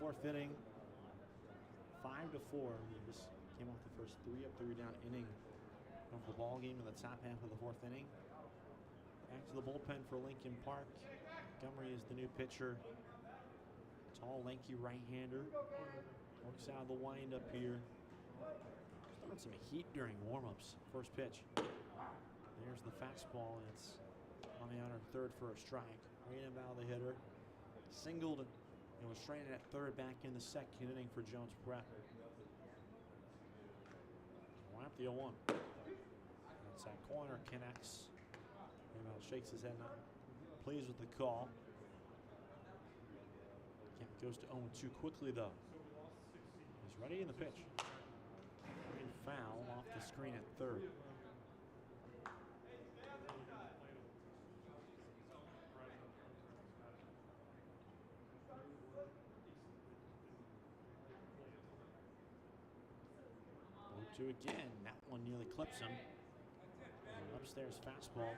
fourth inning. 5-4. We just came off the first 3-up, 3-down inning of the ball game in the top half of the fourth inning. Back to the bullpen for Lincoln Park. Montgomery is the new pitcher. Tall, lanky right-hander. Works out of the windup here. Throwing some heat during warm-ups. First pitch. There's the fastball, and it's on the outer third for a strike. Right about the hitter. Singled and was stranded at third back in the second inning for Jones Prep. Wrap the 0-1. Outside corner connects. Rainbow shakes his head, not pleased with the call. Count goes to 0-2 quickly though. He's ready in the pitch. And foul off the screen at third. Two again. That one nearly clips him. And upstairs fastball.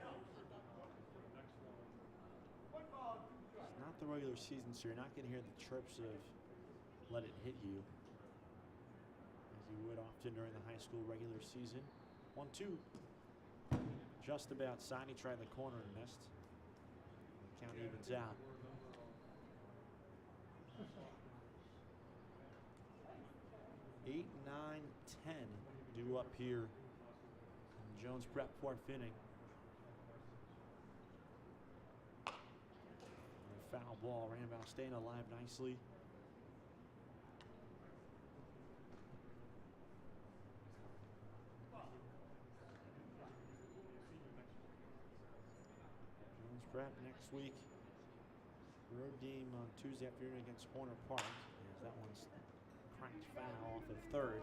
It's not the regular season, so you're not going to hear the chirps of "let it hit you" as you would often during the high school regular season. 1-2. Just about side. He tried the corner and missed. The count evens out. 8, 9, 10 due up here in Jones Prep fourth inning. And a foul ball. Rainbow staying alive nicely. Jones Prep next week. Road game on Tuesday afternoon against Horner Park. As that one's cracked foul off of third.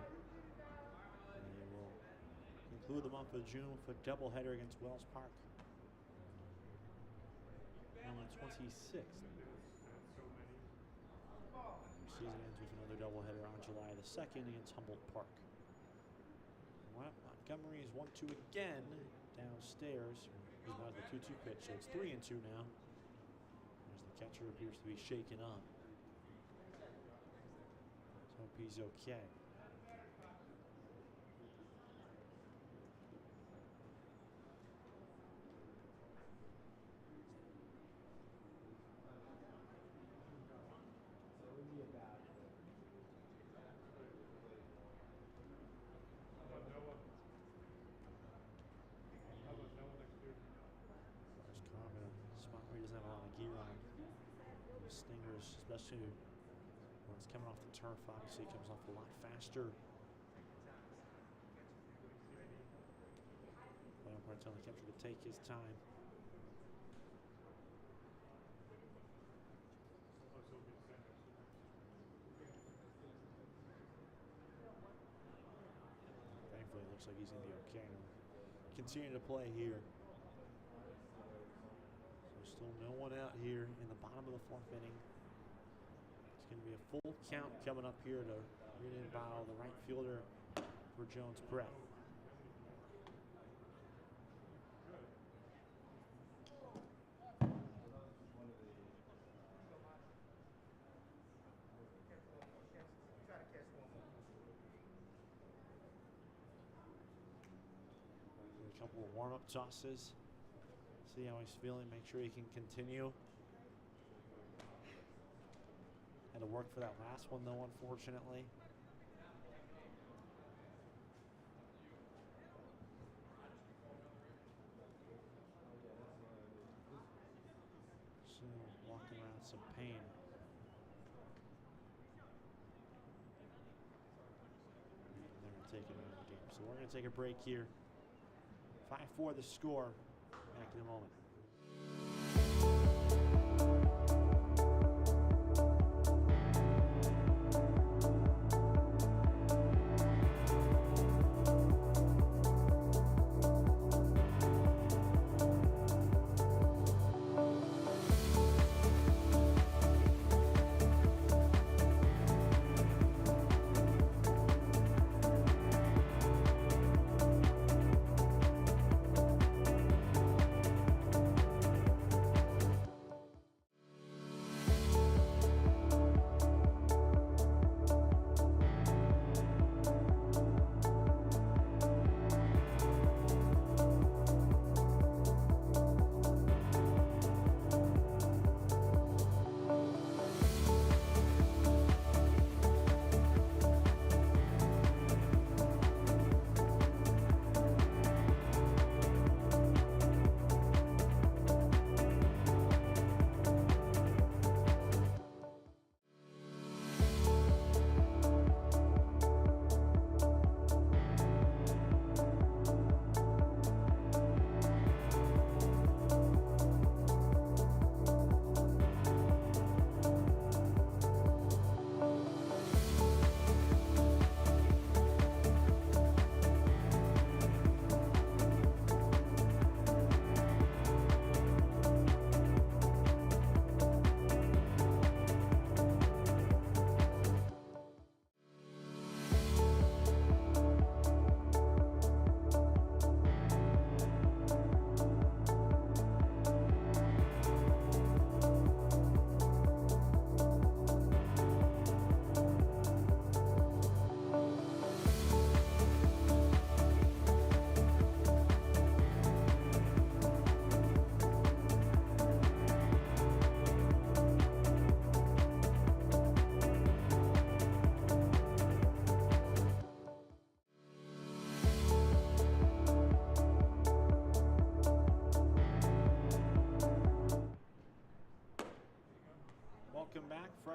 And they will conclude the month of June with a doubleheader against Wells Park on the 26th. The season ends with another doubleheader on July the 2nd against Humboldt Park. Well, Montgomery is 1-2 again downstairs. He's now the 2-2 pitch, so it's 3-2 now. As the catcher appears to be shaken up. Hope he's okay. There's Carmen, a spot where he doesn't have a lot of gear on. The Stingers, especially when it's coming off the turf, obviously it comes off a lot faster. But I'm going to tell the catcher to take his time. Thankfully, it looks like he's going to be okay. Continue to play here. So still no one out here in the bottom of the fourth inning. It's going to be a full count coming up here to read in by the right fielder for Jones Prep. A couple of warm-up tosses. See how he's feeling, make sure he can continue. Had to work for that last one though, unfortunately. So walking around some pain. They're going to take it out of the game. So we're going to take a break here. 5-4 the score. Back in a moment.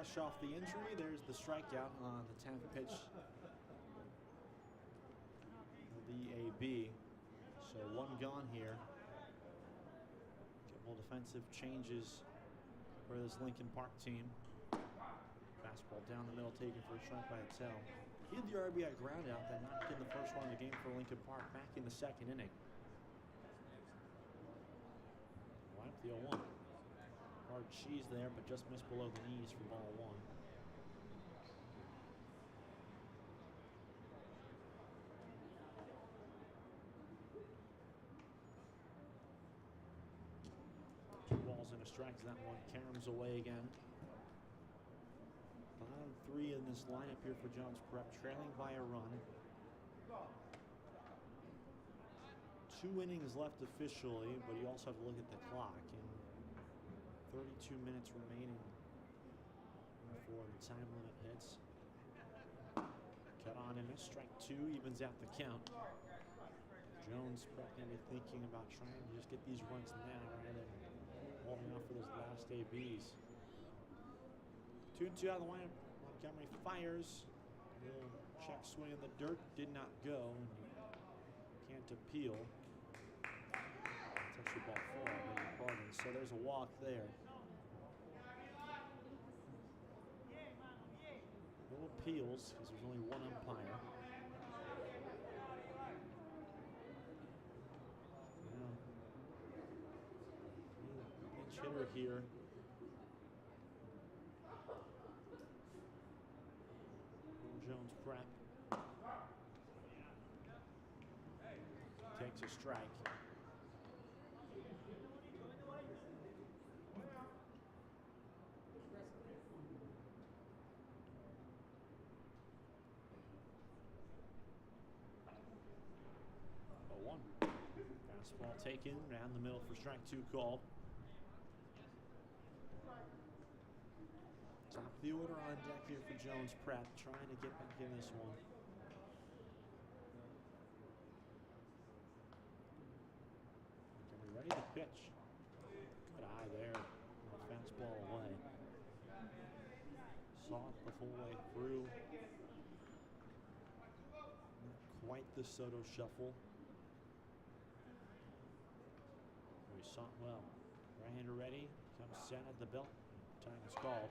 fresh off the injury. There's the strikeout on the 10th pitch. The AB. So one gone here. Couple defensive changes for this Lincoln Park team. Fastball down the middle, taken for a strike by Attell. He had the RBI ground out that knocked in the first one of the game for Lincoln Park back in the second inning. Wipe the 0-1. Hard cheese there, but just missed below the knees for ball one. Two balls and a strike. That one caroms away again. Bottom three in this lineup here for Jones Prep, trailing by a run. 2 innings left officially, but you also have to look at the clock. And 32 minutes remaining before the time limit hits. Cut on and a strike two, evens out the count. Jones probably thinking about trying to just get these runs now rather than holding off for those last ABs. 2-2 out of the lineup. Montgomery fires. A little check swing in the dirt, did not go. Can't appeal. It's actually ball four, I beg your pardon. So there's a walk there. No appeals because there's only one umpire. Pinch hitter here. Jones Prep takes a strike. Fastball taken, round the middle for strike two called. Top of the order on deck here for Jones Prep, trying to get back in this one. Ready to pitch. Good eye there. Fastball away. Saw it the full way through. Not quite the Soto shuffle. We saw it well. Right-hander ready. Comes set at the belt. Time is called.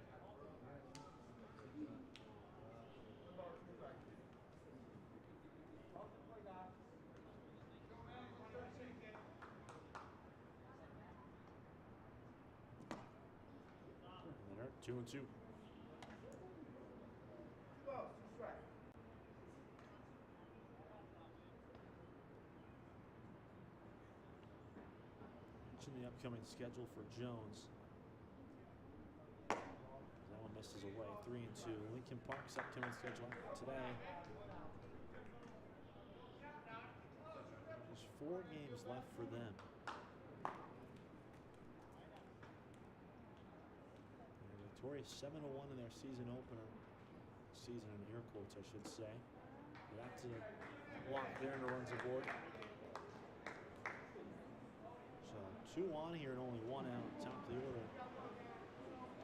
Leonard, 2-2. Mention the upcoming schedule for Jones. That one misses away. 3-2. Lincoln Park's upcoming schedule today. There's 4 games left for them. They're victorious 7-1 in their season opener. Season in air quotes, I should say. That's a walk there and the runs aboard. So 2 on here and only 1 out. Top of the order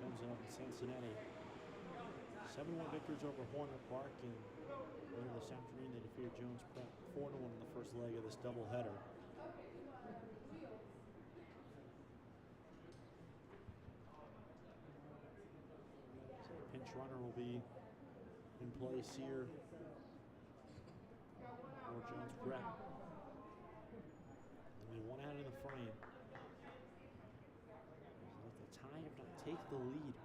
comes up in Cincinnati. 7-1 victories over Hornet Park, and later this afternoon they defeated Jones Prep 4-1 in the first leg of this doubleheader. So the pinch runner will be in place here for Jones Prep. Only 1 out in the frame. Let the tie, if not take the lead.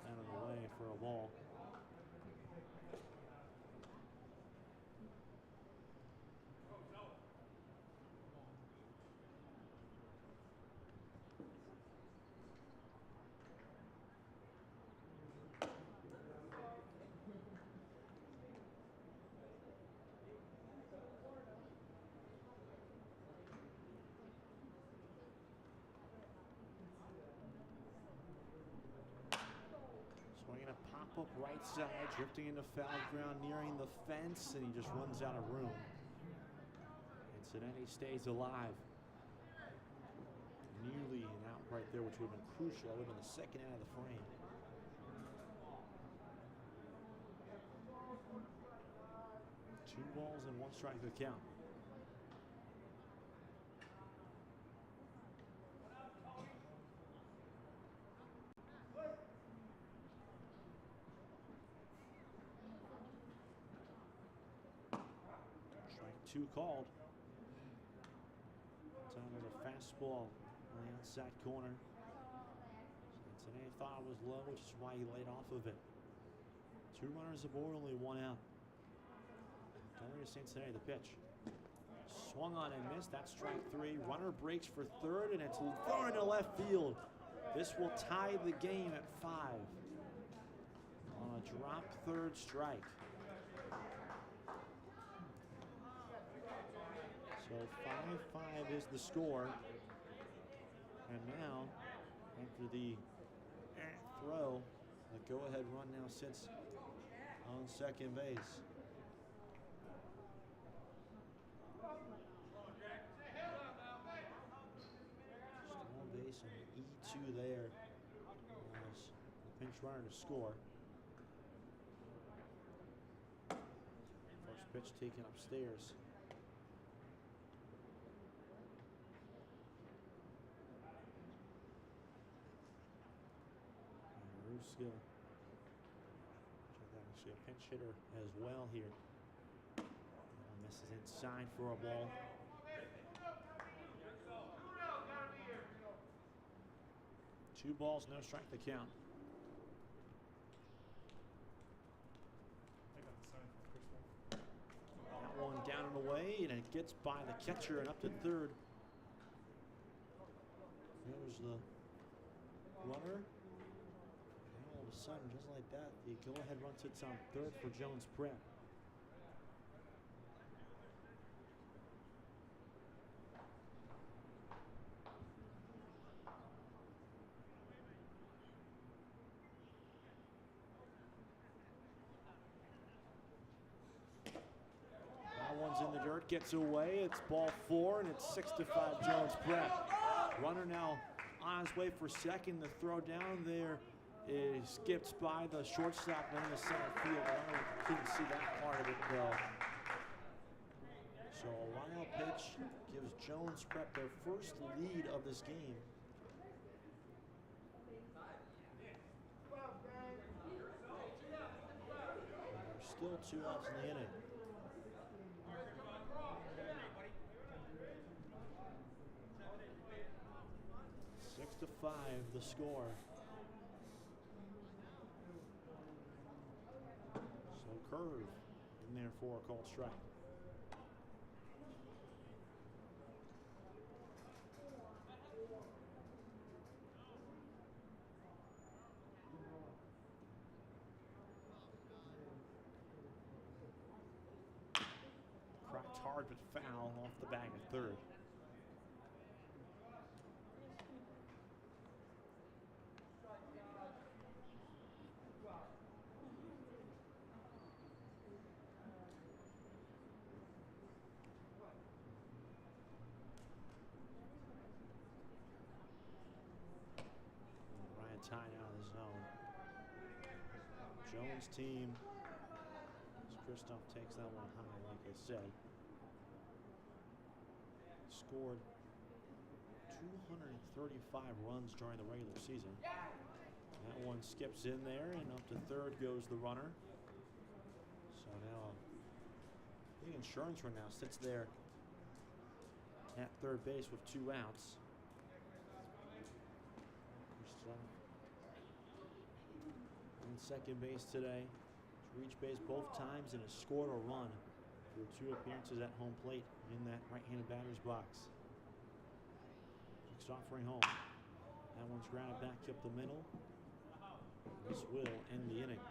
Out of the way for a ball. Swinging a pop-up right side, drifting into foul ground, nearing the fence, and he just runs out of room. Cincinnati stays alive. Nearly an out right there, which would have been crucial. That would have been the second out of the frame. Two balls and one strike to the count. Strike two called. Time was a fastball on the outside corner. Cincinnati thought it was low, which is why he laid off of it. Two runners aboard, only one out. Going to Cincinnati, the pitch. Swung on and missed. That's strike three. Runner breaks for third, and it's thrown into left field. This will tie the game at 5 on a drop third strike. So 5-5 is the score. And now, after the throw, the go-ahead run now sits on second base. Stolen base on E2 there. Was the pinch runner to score. First pitch taken upstairs. Ruska, actually a pinch hitter as well here. Misses inside for a ball. Two balls, no strike to count. That one down and away, and it gets by the catcher and up to third. There's the runner. All of a sudden, just like that, the go-ahead run sits on third for Jones Prep. That one's in the dirt, gets away. It's ball 4, and it's 6-5 Jones Prep. Runner now on his way for second. The throw down there is skipped by the shortstop and in the center field. I couldn't see that part of it go. So a wild pitch gives Jones Prep their first lead of this game. There's still 2 outs in the inning. 6-5 the score. So curve in there for a called strike. Cracked hard but foul off the bag at third. Tying out of the zone. Jones' team, as Kristoff takes that one high, like I said, scored 235 runs during the regular season. That one skips in there, and up to third goes the runner. So now the insurance run now sits there at third base with 2 outs. On second base today. He's reached base both times and has scored a run through 2 appearances at home plate in that right-handed batter's box. Next offering home. That one's grounded back up the middle. This will end the inning.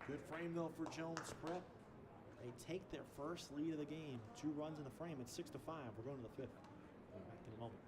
Good frame though for Jones Prep. They take their first lead of the game. 2 runs in the frame. It's 6-5. We're going to the 5th. We'll be back in a moment.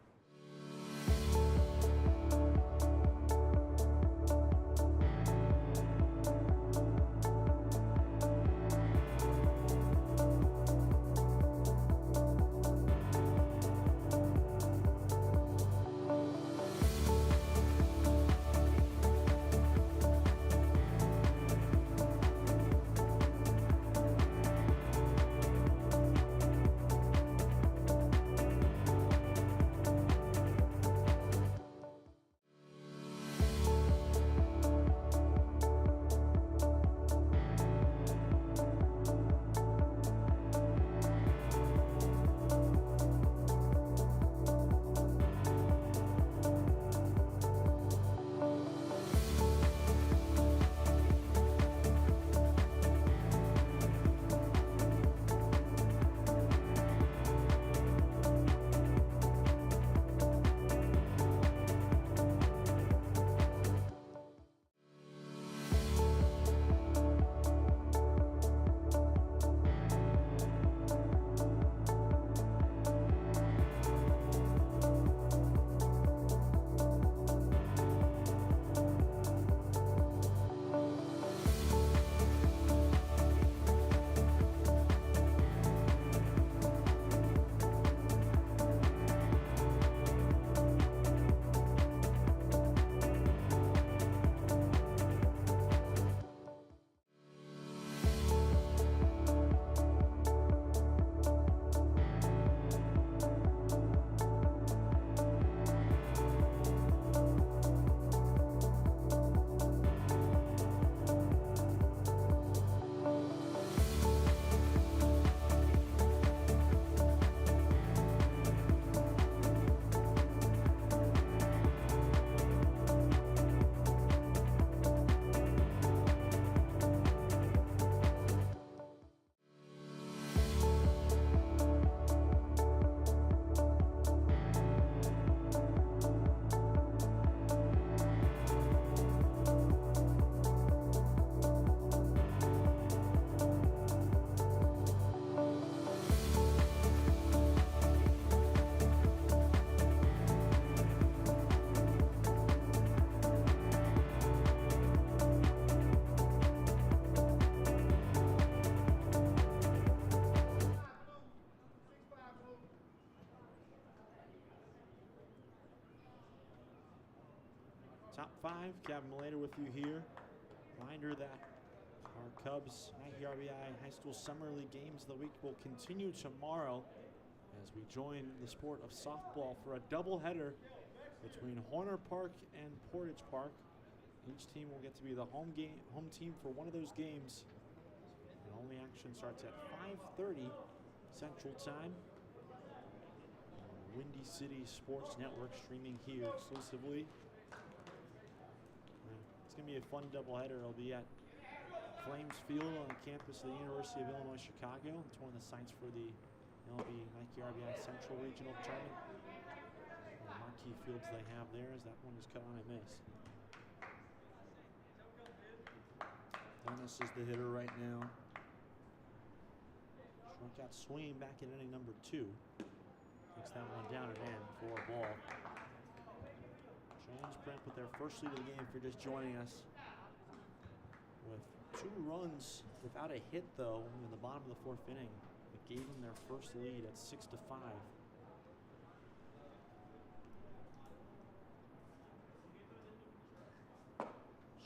Top 5, Kevin Malater with you here. Reminder that our Cubs Nike RBI High School Summer League games of the week will continue tomorrow as we join the sport of softball for a doubleheader between Horner Park and Portage Park. Each team will get to be the home team for one of those games. And only action starts at 5:30 Central Time. Windy City Sports Network streaming here exclusively. It's going to be a fun doubleheader. It'll be at Flames Field on the campus of the University of Illinois Chicago. It's one of the sites for the MLB Nike RBI Central Regional Tournament. The marquee fields they have there as that one is cut on a miss. Dennis is the hitter right now. Struck out swinging back at inning number 2. Takes that one down and in for a ball. Jones Brent with their first lead of the game if you're just joining us. With 2 runs without a hit though in the bottom of the 4th inning. It gave them their first lead at 6-5.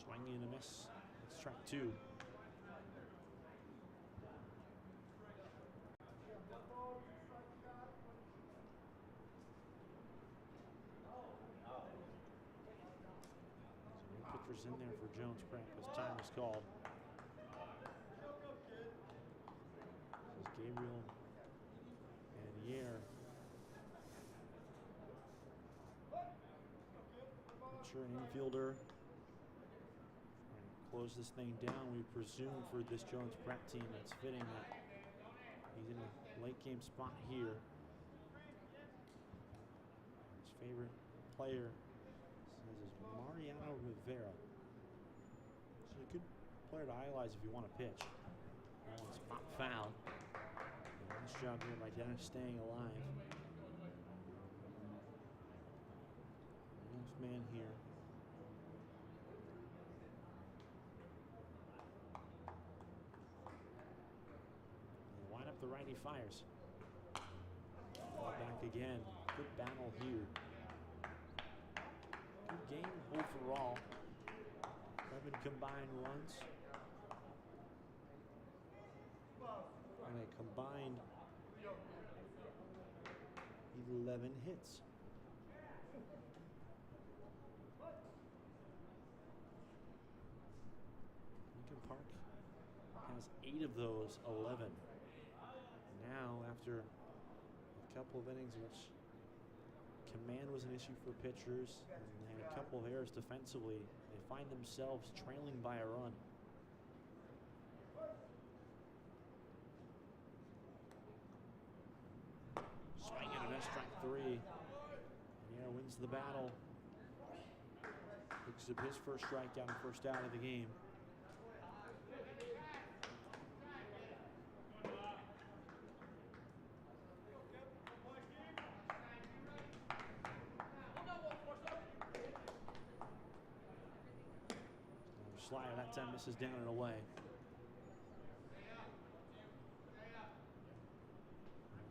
Swinging and a miss. It's strike 2. Pitchers in there for Jones Prep as time is called. This is Gabriel and Yair. Pitcher and infielder. Close this thing down, we presume, for this Jones Pratt team. It's fitting that he's in a late game spot here. His favorite player says is Mariano Rivera. He's a good player to idolize if you want to pitch. That one's foul. Nice job here by Dennis staying alive. Next man here. The righty fires. Back again. Good battle here. Good game overall. 11 combined runs. And a combined 11 hits. Lincoln Park has 8 of those 11. Now, after a couple of innings in which command was an issue for pitchers and they had a couple of errors defensively, they find themselves trailing by a run. Swing and a miss, strike 3. Yair wins the battle. Picks up his first strikeout and first out of the game. Slider that time misses down and away.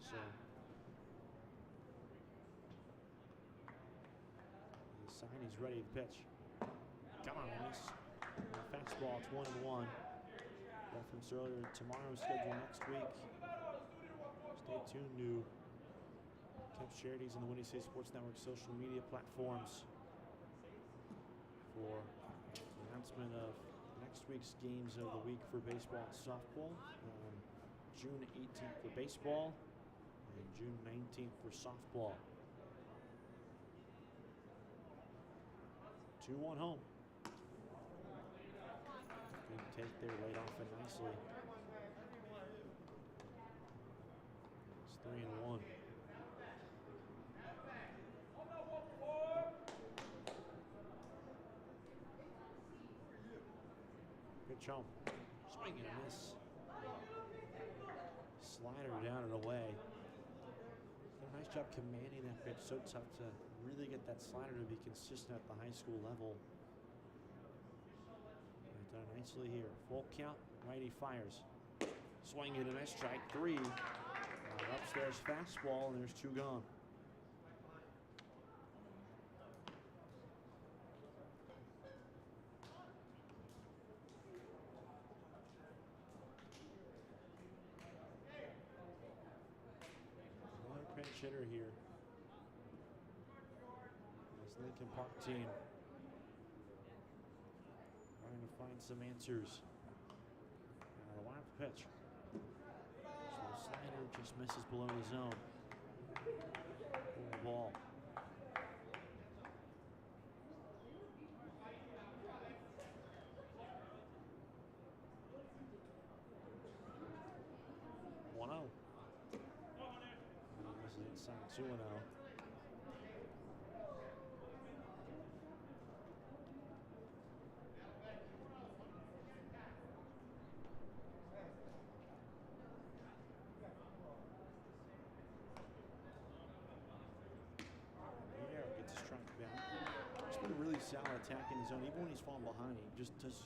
So the sign he's ready to pitch. Come on, miss. Fastball, it's 1-1. Reference earlier, tomorrow's schedule next week. Stay tuned to Cubs Charities and the Windy City Sports Network social media platforms for announcement of next week's games of the week for baseball and softball. June 18th for baseball and June 19th for softball. 2-1 home. Good take there, laid off it nicely. It's 3-1. Pitch home. Swing and a miss. Slider down and away. Did a nice job commanding that pitch. So tough to really get that slider to be consistent at the high school level. Done nicely here. Full count. Righty fires. Swing and a miss. Strike 3. Upstairs fastball, and there's 2 gone. hitter here. This Lincoln Park team trying to find some answers. The wild pitch. So the slider just misses below the zone. Full ball. This is inside 2-0. Gets a strike back. He's been really solid attacking the zone, even when he's falling behind. He just does a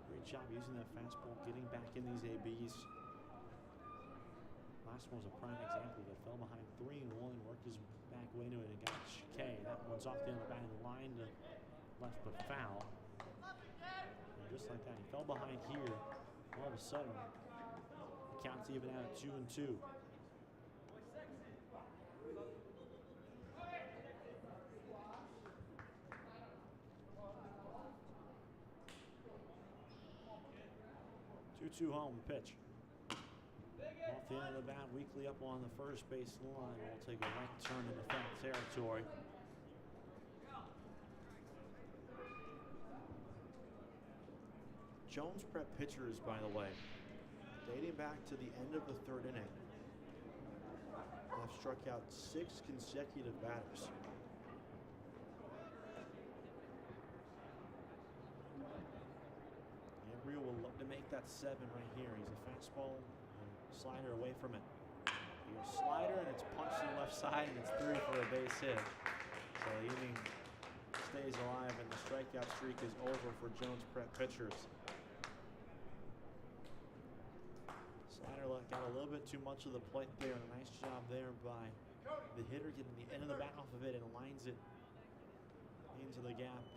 great job using that fastball, getting back in these ABs. Last one was a prime example that fell behind 3-1, worked his back way into it and got chicane. That one's off the end of the back of the line to left but foul. And just like that, he fell behind here. All of a sudden, the count's even out at 2-2. Home pitch. Off the end of the bat, weakly up on the first base line. We'll take a right turn into foul territory. Jones prep pitchers, by the way, dating back to the end of the third inning, have struck out 6 consecutive batters. Gabriel will look to make that 7 right here. He's a fastball and slider away from it. Here's slider, and it's punched to the left side, and it's through for a base hit. So the inning stays alive, and the strikeout streak is over for Jones prep pitchers. Slider got a little bit too much of the plate there, and a nice job there by the hitter getting the end of the bat off of it and lines it into the gap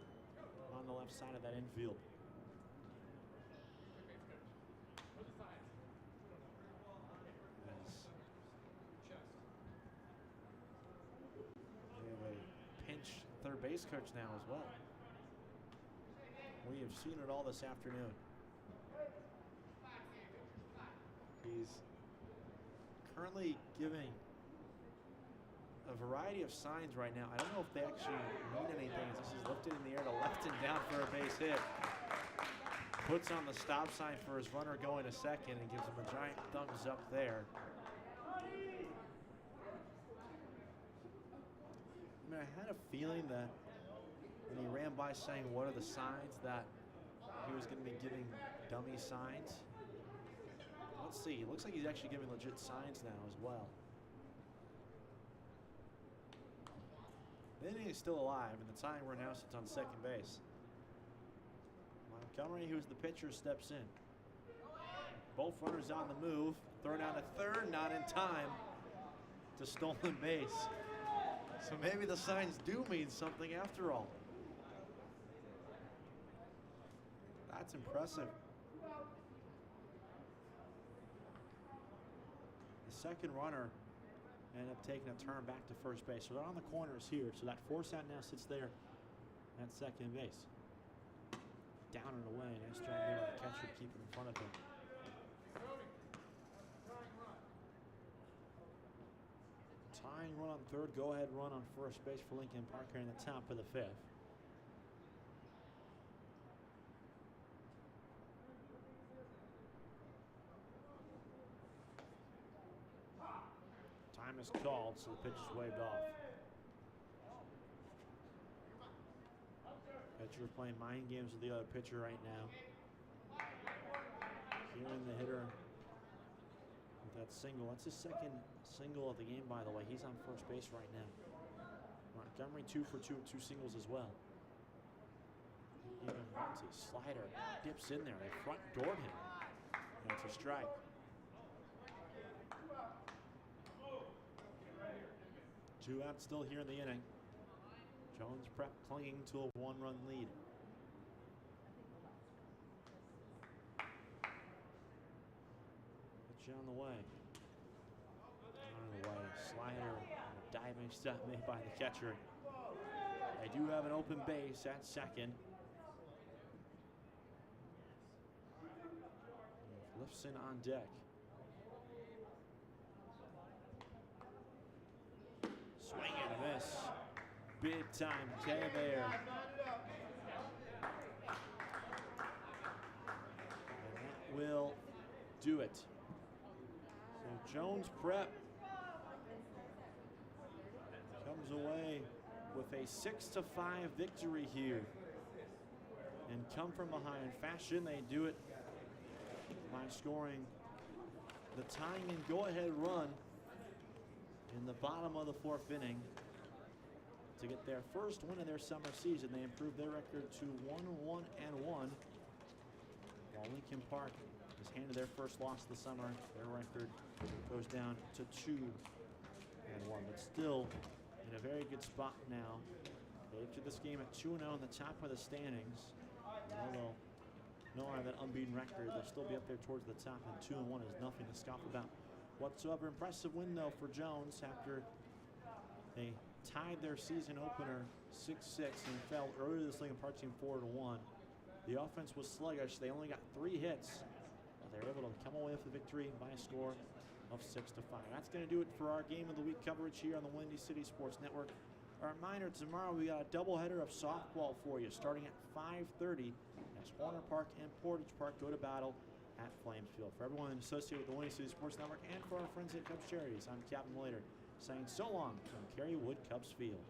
on the left side of that infield. We have a pinch third base coach now as well. We have seen it all this afternoon. He's currently giving a variety of signs right now. I don't know if they actually mean anything. This is lifted in the air to left and down for a base hit. Puts on the stop sign for his runner going to second and gives him a giant thumbs up there. I mean, I had a feeling that when he ran by saying what are the signs, that he was going to be giving dummy signs. Let's see. It looks like he's actually giving legit signs now as well. The inning is still alive, and the tying run now sits on second base. Montgomery, who's the pitcher, steps in. Both runners on the move. Throw down to third, not in time to stolen base. So maybe the signs do mean something after all. That's impressive. The second runner ended up taking a turn back to first base. So they're on the corners here. So that force out now sits there at second base. Down and away. Nice job there on the catcher to keep it in front of him. Tying run on third. Go ahead run on first base for Lincoln Park here in the top of the 5th. Time is called, so the pitch is waved off. Pitcher playing mind games with the other pitcher right now. Hearing the hitter with that single. That's his second single of the game, by the way. He's on first base right now. Montgomery 2 for 2 with 2 singles as well. Even Monty, slider, dips in there. They front doored him. And it's a strike. Two out still here in the inning. Jones prep clinging to a 1-run lead. Pitch on the way. On the way. slider, diving step made by the catcher. They do have an open base at second. Lifson on deck. Swing and a miss. Big time K there. And that will do it. So Jones Prep comes away with a 6-5 victory here. In come from behind fashion, they do it by scoring the tying and go-ahead run in the bottom of the 4th inning to get their first win of their summer season. They improved their record to 1-1-1, while Lincoln Park has handed their first loss of the summer. Their record goes down to 2-1, but still in a very good spot now. They entered this game at 2-0 on the top of the standings. And although no longer that unbeaten record, they'll still be up there towards the top, and 2-1 is nothing to scoff about whatsoever. Impressive win though for Jones after they tied their season opener 6-6 and fell earlier to this Lincoln Park team 4-1. The offense was sluggish. They only got 3 hits, but they were able to come away with the victory by a score of 6-5. That's going to do it for our Game of the Week coverage here on the Windy City Sports Network. A reminder, tomorrow we got a doubleheader of softball for you starting at 5:30 as Horner Park and Portage Park go to battle at Flames Field. For everyone associated with the Windy City Sports Network and for our friends at Cubs Charities, I'm Captain Later saying so long from Kerry Wood Cubs Field.